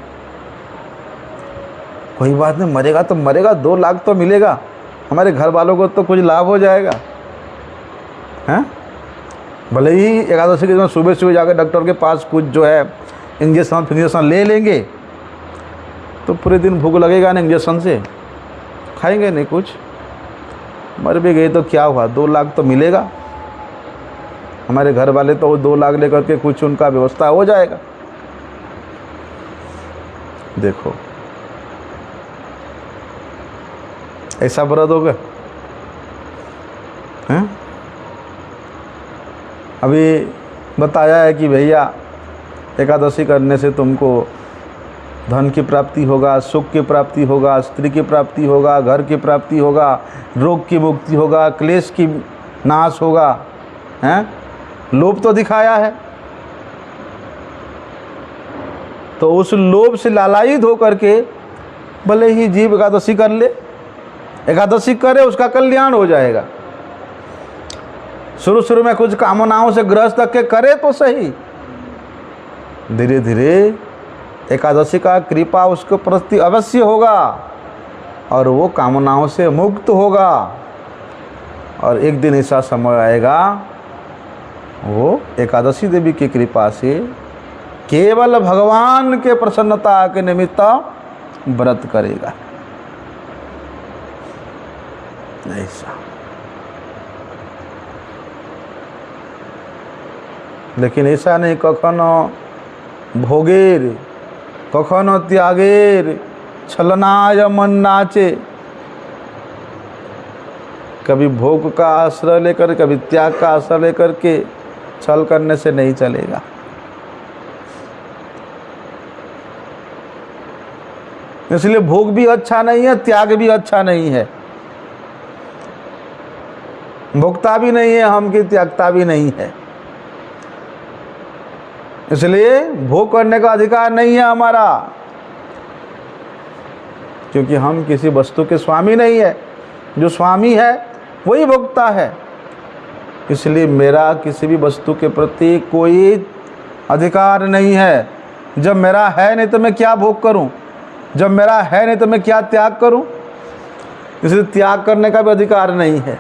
कोई बात नहीं, मरेगा तो मरेगा, 2 लाख तो मिलेगा, हमारे घर वालों को तो कुछ लाभ हो जाएगा, हैं? भले ही एकादशी के दिन सुबह सुबह जाकर डॉक्टर के पास कुछ जो है इंजेक्शन ले लेंगे तो पूरे दिन भूख लगेगा ना, इंजेक्शन से खाएंगे नहीं कुछ, मर भी गए तो क्या हुआ, 2 लाख तो मिलेगा, हमारे घर वाले तो 2 लाख लेकर के कुछ उनका व्यवस्था हो जाएगा। देखो ऐसा व्रत होगा, हैं? अभी बताया है कि भैया एकादशी करने से तुमको धन की प्राप्ति होगा, सुख की प्राप्ति होगा, स्त्री की प्राप्ति होगा, घर की प्राप्ति होगा, रोग की मुक्ति होगा, क्लेश की नाश होगा, हैं? लोभ तो दिखाया है। तो उस लोभ से लालायित होकर के भले ही जीव एकादशी कर ले, एकादशी करे उसका कल्याण हो जाएगा। शुरू शुरू में कुछ कामनाओं से ग्रस्त तक के करे तो सही, धीरे धीरे एकादशी का कृपा उसके प्रति अवश्य होगा और वो कामनाओं से मुक्त होगा। और एक दिन ऐसा समय आएगा वो एकादशी देवी की कृपा से केवल भगवान के प्रसन्नता के निमित्त व्रत करेगा। ऐसा। लेकिन ऐसा नहीं कखनो भोगेर कखनो त्यागेर छलनाय मन नाचे। कभी भोग का आश्रय लेकर, कभी त्याग का आश्रय लेकर के छल करने से नहीं चलेगा। इसलिए भोग भी अच्छा नहीं है, त्याग भी अच्छा नहीं है, भोगता भी नहीं है हम की त्यागता भी नहीं है। इसलिए भोग करने का अधिकार नहीं है हमारा, क्योंकि हम किसी वस्तु के स्वामी नहीं है। जो स्वामी है वही भोगता है। इसलिए मेरा किसी भी वस्तु के प्रति कोई अधिकार नहीं है। जब मेरा है नहीं तो मैं क्या भोग करूं, जब मेरा है नहीं तो मैं क्या त्याग करूं। इसलिए त्याग करने का भी अधिकार नहीं है।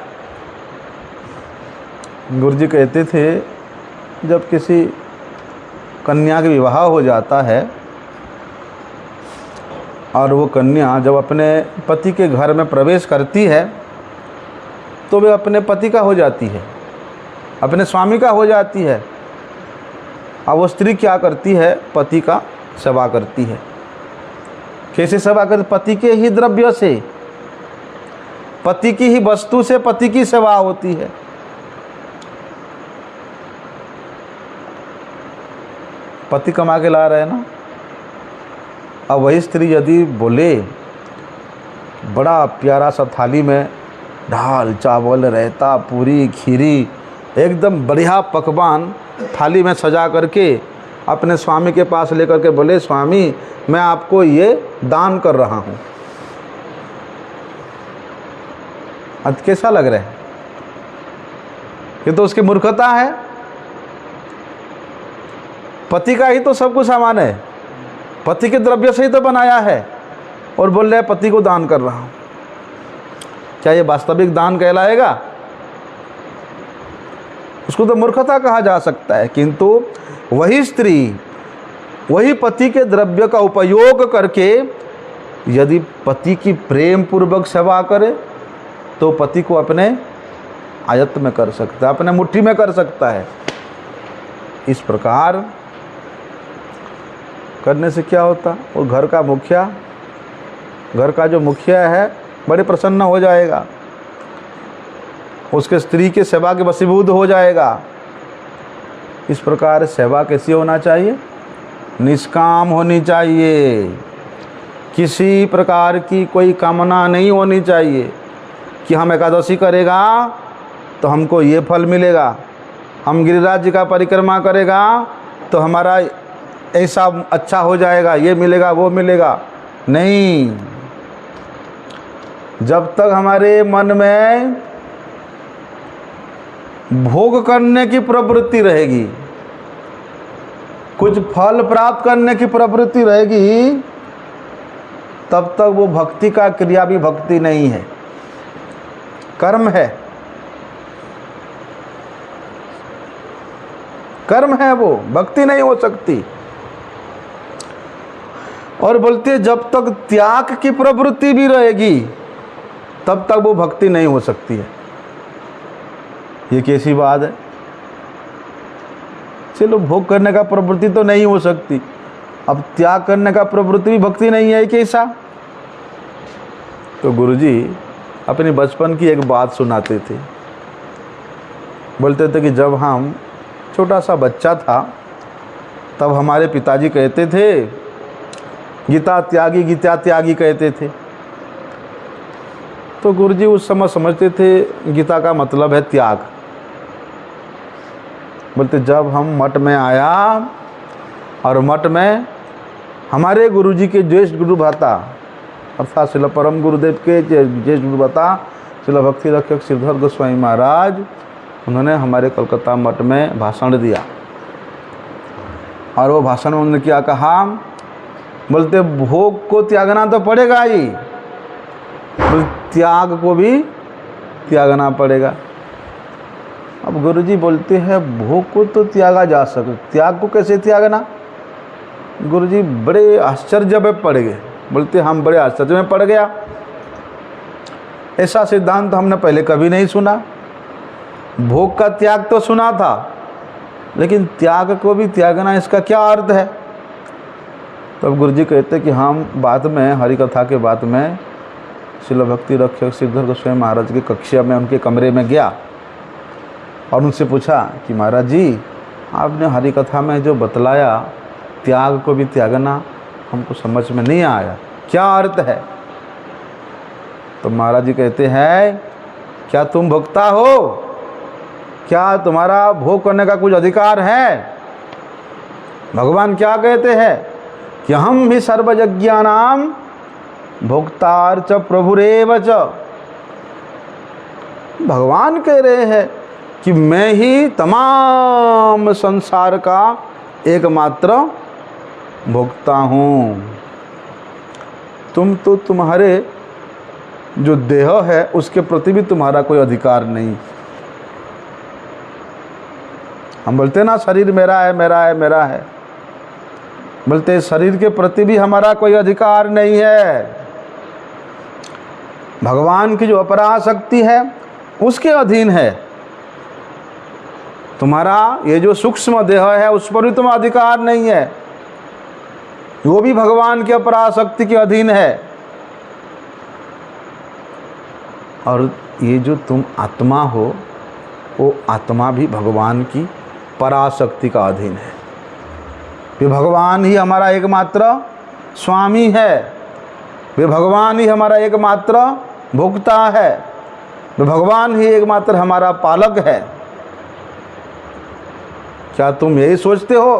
गुरु जी कहते थे जब किसी कन्या का विवाह हो जाता है और वो कन्या जब अपने पति के घर में प्रवेश करती है तो वे अपने पति का हो जाती है, अपने स्वामी का हो जाती है। अब वो स्त्री क्या करती है, पति का सेवा करती है। कैसे सेवा करती? पति के ही द्रव्य से, पति की ही वस्तु से पति की सेवा होती है। पति कमा के ला रहे हैं ना। अब वही स्त्री यदि बोले बड़ा प्यारा सा थाली में दाल चावल रायता पूरी खीरी एकदम बढ़िया पकवान थाली में सजा करके अपने स्वामी के पास लेकर के बोले स्वामी मैं आपको ये दान कर रहा हूँ, अब कैसा लग रहा है? ये तो उसकी मूर्खता है। पति का ही तो सब कुछ सामान है, पति के द्रव्य से ही तो बनाया है और बोल रहे पति को दान कर रहा हूं। क्या ये वास्तविक दान कहलाएगा? उसको तो मूर्खता कहा जा सकता है। किंतु वही स्त्री वही पति के द्रव्य का उपयोग करके यदि पति की प्रेम पूर्वक सेवा करे तो पति को अपने आयत्त में कर सकता है, अपने मुट्ठी में कर सकता है। इस प्रकार करने से क्या होता, वो घर का मुखिया, घर का जो मुखिया है बड़े प्रसन्न हो जाएगा, उसके स्त्री के सेवा के वशीभूत हो जाएगा। इस प्रकार सेवा कैसी होना चाहिए? निष्काम होनी चाहिए। किसी प्रकार की कोई कामना नहीं होनी चाहिए कि हम एकादशी करेगा तो हमको ये फल मिलेगा, हम गिरिराज जी का परिक्रमा करेगा तो हमारा ऐसा अच्छा हो जाएगा, ये मिलेगा वो मिलेगा। नहीं, जब तक हमारे मन में भोग करने की प्रवृत्ति रहेगी, कुछ फल प्राप्त करने की प्रवृत्ति रहेगी, तब तक वो भक्ति का क्रिया भी भक्ति नहीं है, कर्म है, कर्म है, वो भक्ति नहीं हो सकती। और बोलते हैं जब तक त्याग की प्रवृत्ति भी रहेगी तब तक वो भक्ति नहीं हो सकती है। ये कैसी बात है? चलो भोग करने का प्रवृत्ति तो नहीं हो सकती, अब त्याग करने का प्रवृत्ति भी भक्ति नहीं है, कैसा? तो गुरुजी अपने बचपन की एक बात सुनाते थे। बोलते थे कि जब हम छोटा सा बच्चा था तब हमारे पिताजी कहते थे गीता त्यागी, गीता त्यागी कहते थे। तो गुरुजी उस समय समझते थे गीता का मतलब है त्याग। बोलते जब हम मठ में आया और मठ में हमारे गुरुजी के ज्येष्ठ गुरु भ्राता अर्थात श्रील परम गुरुदेव के ज्येष्ठ गुरु भ्राता श्रील भक्ति रक्षक श्रीधर गोस्वामी महाराज, उन्होंने हमारे कलकत्ता मठ में भाषण दिया। और वो भाषण में उन्होंने क्या कहा? बोलते भोग को त्यागना तो पड़ेगा ही, त्याग को भी त्यागना पड़ेगा। अब गुरुजी बोलते हैं भोग को तो त्यागा जा सकता, त्याग को कैसे त्यागना? गुरुजी बड़े आश्चर्य में पड़ गए। बोलते हम बड़े आश्चर्य में पड़ गया, ऐसा सिद्धांत तो हमने पहले कभी नहीं सुना। भोग का त्याग तो सुना था, लेकिन त्याग को भी त्यागना, इसका क्या अर्थ है? तब गुरुजी कहते कि हम बाद में हरि कथा के बाद में श्रील भक्ति रक्षक श्रीधर गोस्वामी महाराज की कक्षा में उनके कमरे में गया और उनसे पूछा कि महाराज जी, आपने हरि कथा में जो बतलाया त्याग को भी त्यागना, हमको समझ में नहीं आया, क्या अर्थ है? तो महाराज जी कहते हैं क्या तुम भोक्ता हो? क्या तुम्हारा भोग करने का कुछ अधिकार है? भगवान क्या कहते हैं कि हम भी सर्वयज्ञानाम भोक्तार च प्रभुरेव च। भगवान कह रहे हैं कि मैं ही तमाम संसार का एकमात्र भोक्ता हूँ। तुम तो तुम्हारे जो देह है उसके प्रति भी तुम्हारा कोई अधिकार नहीं। हम बोलते ना शरीर मेरा है, मेरा है, मेरा है। बोलते शरीर के प्रति भी हमारा कोई अधिकार नहीं है। भगवान की जो अपराशक्ति है उसके अधीन है। तुम्हारा ये जो सूक्ष्म देह है उस पर भी तुम्हारा अधिकार नहीं है, वो भी भगवान की अपराशक्ति के अधीन है। और ये जो तुम आत्मा हो, वो आत्मा भी भगवान की पराशक्ति का अधीन है। वे भगवान ही हमारा एकमात्र स्वामी है, वे भगवान ही हमारा एकमात्र भोक्ता है, वे भगवान ही एकमात्र हमारा पालक है। क्या तुम यही सोचते हो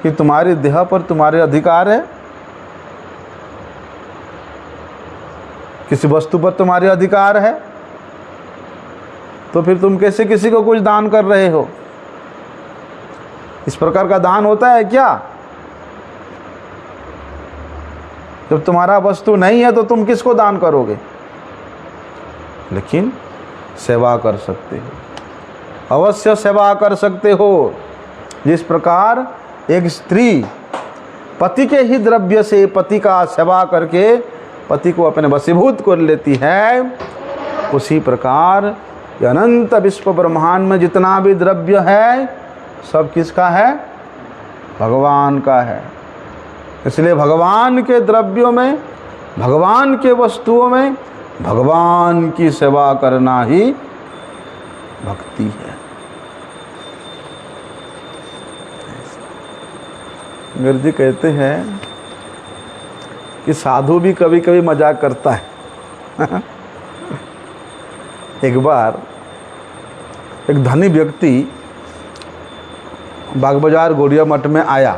कि तुम्हारे देह पर तुम्हारे अधिकार है? किसी वस्तु पर तुम्हारे अधिकार है? तो फिर तुम कैसे किसी को कुछ दान कर रहे हो? इस प्रकार का दान होता है क्या? जब तुम्हारा वस्तु नहीं है तो तुम किसको दान करोगे? लेकिन सेवा कर सकते हो, अवश्य सेवा कर सकते हो। जिस प्रकार एक स्त्री पति के ही द्रव्य से पति का सेवा करके पति को अपने वशीभूत कर लेती है, उसी प्रकार अनंत विश्व ब्रह्मांड में जितना भी द्रव्य है सब किसका है? भगवान का है। इसलिए भगवान के द्रव्यों में, भगवान के वस्तुओं में भगवान की सेवा करना ही भक्ति है। गुरु जी कहते हैं कि साधु भी कभी कभी मजाक करता है। एक बार एक धनी व्यक्ति बाग बाजार गौड़िया मठ में आया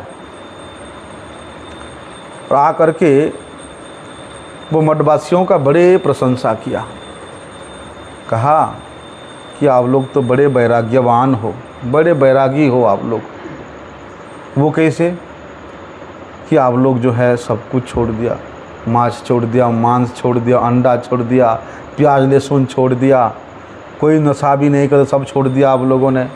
और आ करके वो मठवासियों का बड़े प्रशंसा किया। कहा कि आप लोग तो बड़े वैराग्यवान हो, बड़े वैरागी हो आप लोग। वो कैसे? कि आप लोग जो है सब कुछ छोड़ दिया, मांस छोड़ दिया, मांस छोड़ दिया, अंडा छोड़ दिया, प्याज लहसुन छोड़ दिया, कोई नशा भी नहीं कर, सब छोड़ दिया आप लोगों ने।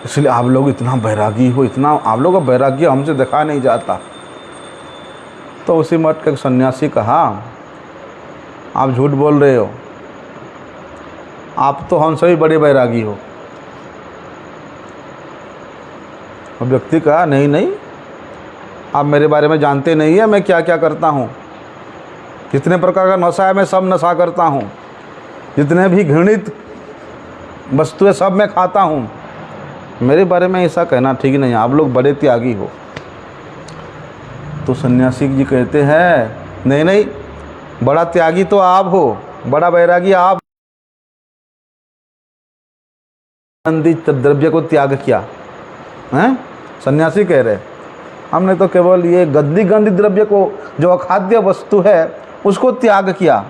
इसलिए आप लोग इतना बैरागी हो, इतना आप लोग का वैराग्य हमसे देखा नहीं जाता। तो उसी मठ के एक सन्यासी कहा, आप झूठ बोल रहे हो, आप तो हमसे भी बड़े बैरागी हो। और व्यक्ति कहा, नहीं नहीं, आप मेरे बारे में जानते नहीं है मैं क्या क्या करता हूँ, जितने प्रकार का नशा है मैं सब नशा करता हूँ, जितने भी घृणित वस्तुएं सब मैं खाता हूँ। मेरे बारे में ऐसा कहना ठीक नहीं, आप लोग बड़े त्यागी हो। तो सन्यासी जी कहते हैं नहीं नहीं, बड़ा त्यागी तो आप हो, बड़ा वैरागी आप। गंदी द्रव्य को त्याग किया हैं, सन्यासी कह रहे हमने तो केवल ये गंदी द्रव्य को, जो अखाद्य वस्तु है उसको त्याग किया,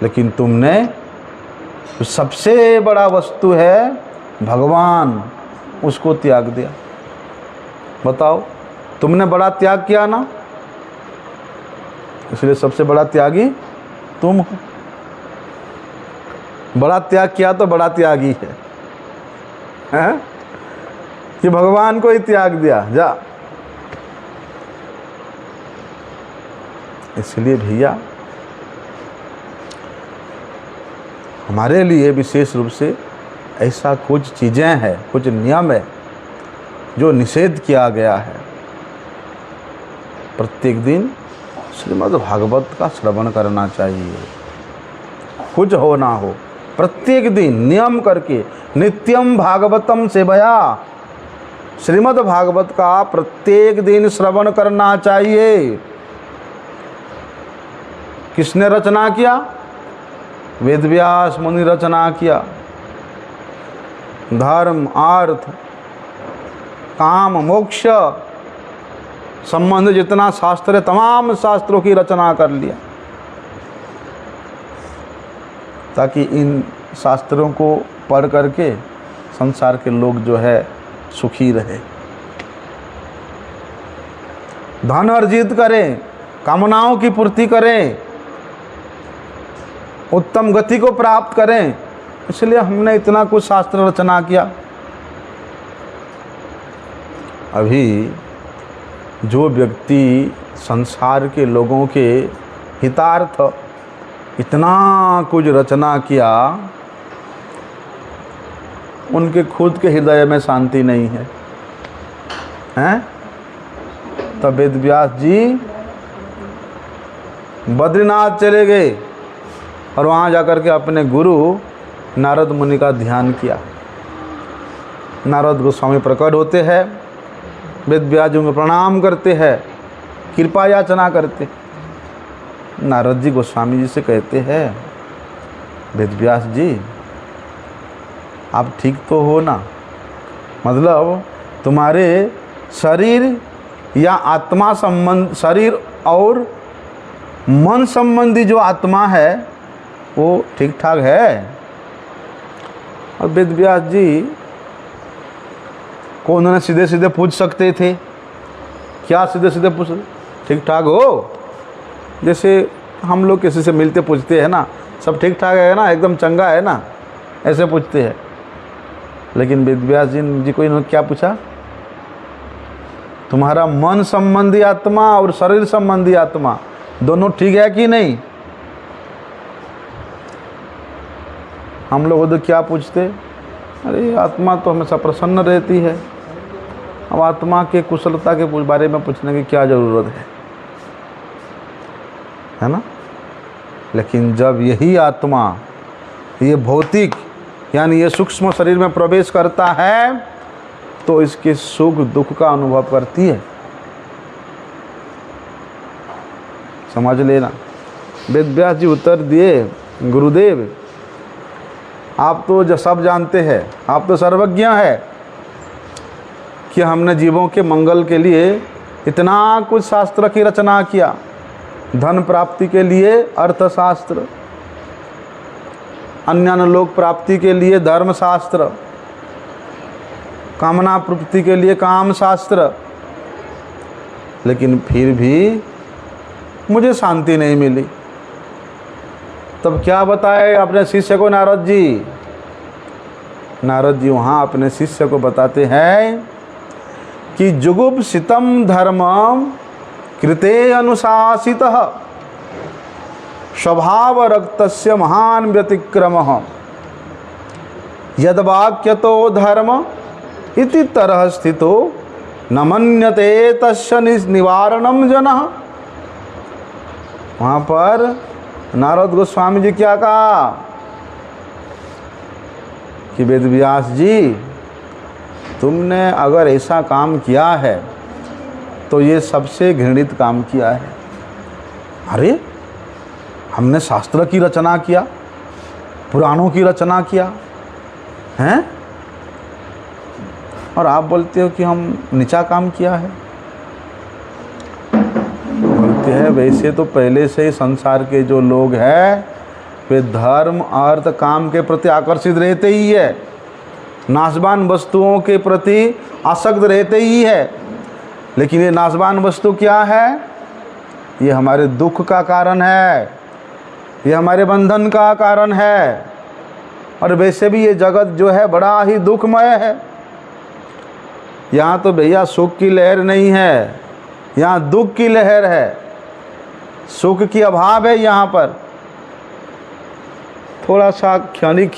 लेकिन तुमने सबसे बड़ा वस्तु है भगवान, उसको त्याग दिया। बताओ, तुमने बड़ा त्याग किया ना, इसलिए सबसे बड़ा त्यागी तुम हो। बड़ा त्याग किया तो बड़ा त्यागी है? कि भगवान को ही त्याग दिया जा। इसलिए भैया हमारे लिए विशेष रूप से ऐसा कुछ चीज़ें हैं, कुछ नियम है जो निषेध किया गया है। प्रत्येक दिन श्रीमद् भागवत का श्रवण करना चाहिए, कुछ हो ना हो, प्रत्येक दिन नियम करके नित्यम भागवतम सेवया, श्रीमद् भागवत का प्रत्येक दिन श्रवण करना चाहिए। किसने रचना किया? वेदव्यास मुनि रचना किया। धर्म, अर्थ, काम, मोक्ष संबंध जितना शास्त्र है, तमाम शास्त्रों की रचना कर लिया, ताकि इन शास्त्रों को पढ़ करके संसार के लोग जो है सुखी रहे, धन अर्जित करें, कामनाओं की पूर्ति करें, उत्तम गति को प्राप्त करें। इसलिए हमने इतना कुछ शास्त्र रचना किया। अभी जो व्यक्ति संसार के लोगों के हितार्थ इतना कुछ रचना किया, उनके खुद के हृदय में शांति नहीं है, हैं? तब वेद व्यास जी बद्रीनाथ चले गए और वहाँ जाकर के अपने गुरु नारद मुनि का ध्यान किया। नारद गोस्वामी प्रकट होते हैं, वेद व्यास जी को प्रणाम करते हैं, कृपा याचना करते। नारद जी गोस्वामी जी से कहते हैं, वेद व्यास जी आप ठीक तो हो ना? मतलब तुम्हारे शरीर या आत्मा संबंध, शरीर और मन संबंधी जो आत्मा है वो ठीक ठाक है? और वेद व्यास जी को उन्होंने सीधे सीधे पूछ सकते थे, क्या सीधे सीधे पूछ, ठीक ठाक हो? जैसे हम लोग किसी से मिलते पूछते हैं ना, सब ठीक ठाक है ना, एकदम चंगा है ना, ऐसे पूछते हैं। लेकिन वेद व्यास जी को इन्होंने क्या पूछा? तुम्हारा मन संबंधी आत्मा और शरीर संबंधी आत्मा दोनों ठीक है कि नहीं? हम लोग तो क्या पूछते, अरे आत्मा तो हमेशा प्रसन्न रहती है, अब आत्मा के कुशलता के बारे में पूछने की क्या ज़रूरत है ना? लेकिन जब यही आत्मा ये भौतिक यानी ये सूक्ष्म शरीर में प्रवेश करता है तो इसके सुख दुख का अनुभव करती है। समझ लेना। वेद व्यास जी उत्तर दिए, गुरुदेव आप तो सब जानते हैं, आप तो सर्वज्ञ है कि हमने जीवों के मंगल के लिए इतना कुछ शास्त्र की रचना किया। धन प्राप्ति के लिए अर्थशास्त्र, अन्य लोक प्राप्ति के लिए धर्मशास्त्र, कामना प्राप्ति के लिए काम शास्त्र, लेकिन फिर भी मुझे शांति नहीं मिली। तब क्या बताए अपने शिष्य को नारद जी? नारद जी वहाँ अपने शिष्य को बताते हैं कि जुगुप्सितम धर्मम कृते अनुशासितः स्वभाव रक्तस्य महान व्यतिक्रमः यद्वाक्यतो धर्म इति तरह स्थितो न मन्यते तस्य निवारणम जनः। वहाँ पर नारद गोस्वामी जी क्या कहा कि वेद व्यास जी, तुमने अगर ऐसा काम किया है तो ये सबसे घृणित काम किया है। अरे हमने शास्त्र की रचना किया, पुराणों की रचना किया हैं, और आप बोलते हो कि हम नीचा काम किया है। बोलते हैं वैसे तो पहले से ही संसार के जो लोग हैं वे धर्म अर्थ काम के प्रति आकर्षित रहते ही है, नाशवान वस्तुओं के प्रति आसक्त रहते ही है। लेकिन ये नाशवान वस्तु क्या है? ये हमारे दुख का कारण है, ये हमारे बंधन का कारण है। और वैसे भी ये जगत जो है बड़ा ही दुखमय है। यहाँ तो भैया सुख की लहर नहीं है, यहाँ दुख की लहर है। सुख की अभाव है यहाँ पर। थोड़ा सा क्षणिक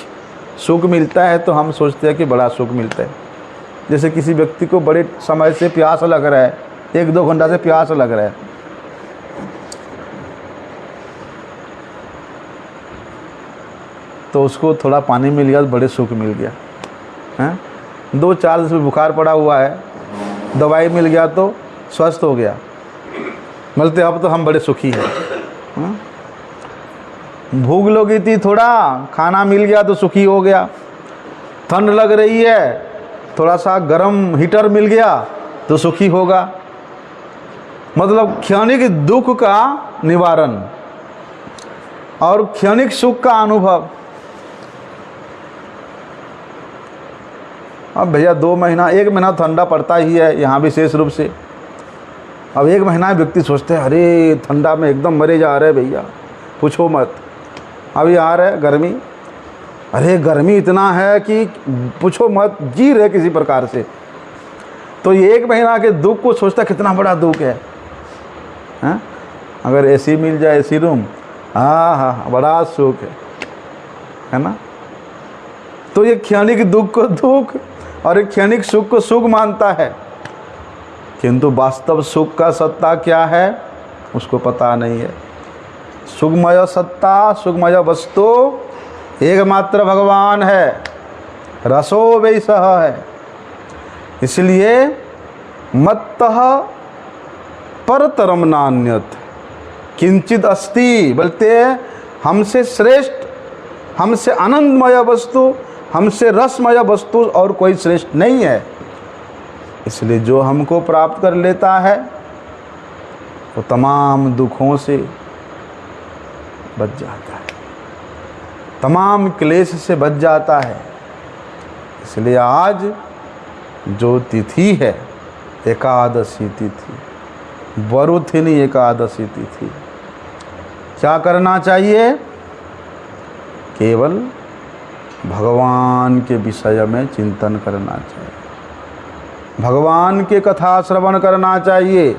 सुख मिलता है तो हम सोचते हैं कि बड़ा सुख मिलता है। जैसे किसी व्यक्ति को बड़े समय से प्यास लग रहा है, 1-2 घंटा से प्यास लग रहा है, तो उसको थोड़ा पानी मिल गया तो बड़े सुख मिल गया हैं। 2-4 दिन से बुखार पड़ा हुआ है, दवाई मिल गया तो स्वस्थ हो गया, बोलते अब तो हम बड़े सुखी हैं। भूख लगी थी, थोड़ा खाना मिल गया तो सुखी हो गया। ठंड लग रही है, थोड़ा सा गर्म हीटर मिल गया तो सुखी होगा। मतलब क्षणिक दुख का निवारण और क्षणिक सुख का अनुभव। अब भैया 2 महीना 1 महीना ठंडा पड़ता ही है यहाँ विशेष रूप से। अब 1 महीना व्यक्ति सोचते हैं अरे ठंडा में एकदम मरे जा रहे भैया, पूछो मत। अभी आ रहे गर्मी, अरे गर्मी इतना है कि पूछो मत, जी रहे किसी प्रकार से। तो ये 1 महीना के दुख को सोचता कितना बड़ा दुख है। अगर एसी मिल जाए, एसी रूम, हाँ बड़ा सुख है ना। तो ये क्षणिक दुख को दुख और एक क्षणिक सुख को सुख मानता है, किंतु वास्तव सुख का सत्ता क्या है उसको पता नहीं है। सुखमय सत्ता, सुखमय वस्तु एकमात्र भगवान है, रसो वैसह है। इसलिए मत्तः परतरम नान्यत् किंचित अस्ति, बोलते हमसे श्रेष्ठ, हमसे आनंदमय वस्तु, हमसे रसमय वस्तु और कोई श्रेष्ठ नहीं है। इसलिए जो हमको प्राप्त कर लेता है वो तमाम दुखों से बच जाता है, तमाम क्लेश से बच जाता है। इसलिए आज जो तिथि है एकादशी तिथि, वरुथिनी एकादशी तिथि, क्या करना चाहिए? केवल भगवान के विषय में चिंतन करना चाहिए, भगवान के कथा श्रवण करना चाहिए,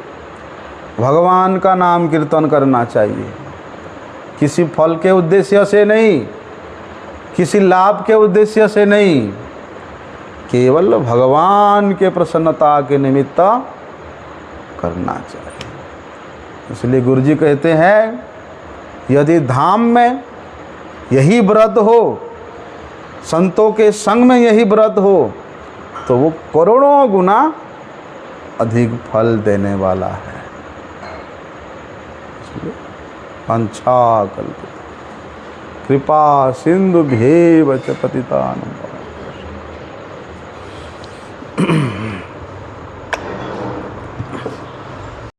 भगवान का नाम कीर्तन करना चाहिए। किसी फल के उद्देश्य से नहीं, किसी लाभ के उद्देश्य से नहीं, केवल भगवान के प्रसन्नता के निमित्त करना चाहिए। इसलिए गुरु जी कहते हैं यदि धाम में यही व्रत हो, संतों के संग में यही व्रत हो, तो वो करोड़ों गुना अधिक फल देने वाला है। पंचाकल्पित कृपा सिंधुभ्येव च पतितानां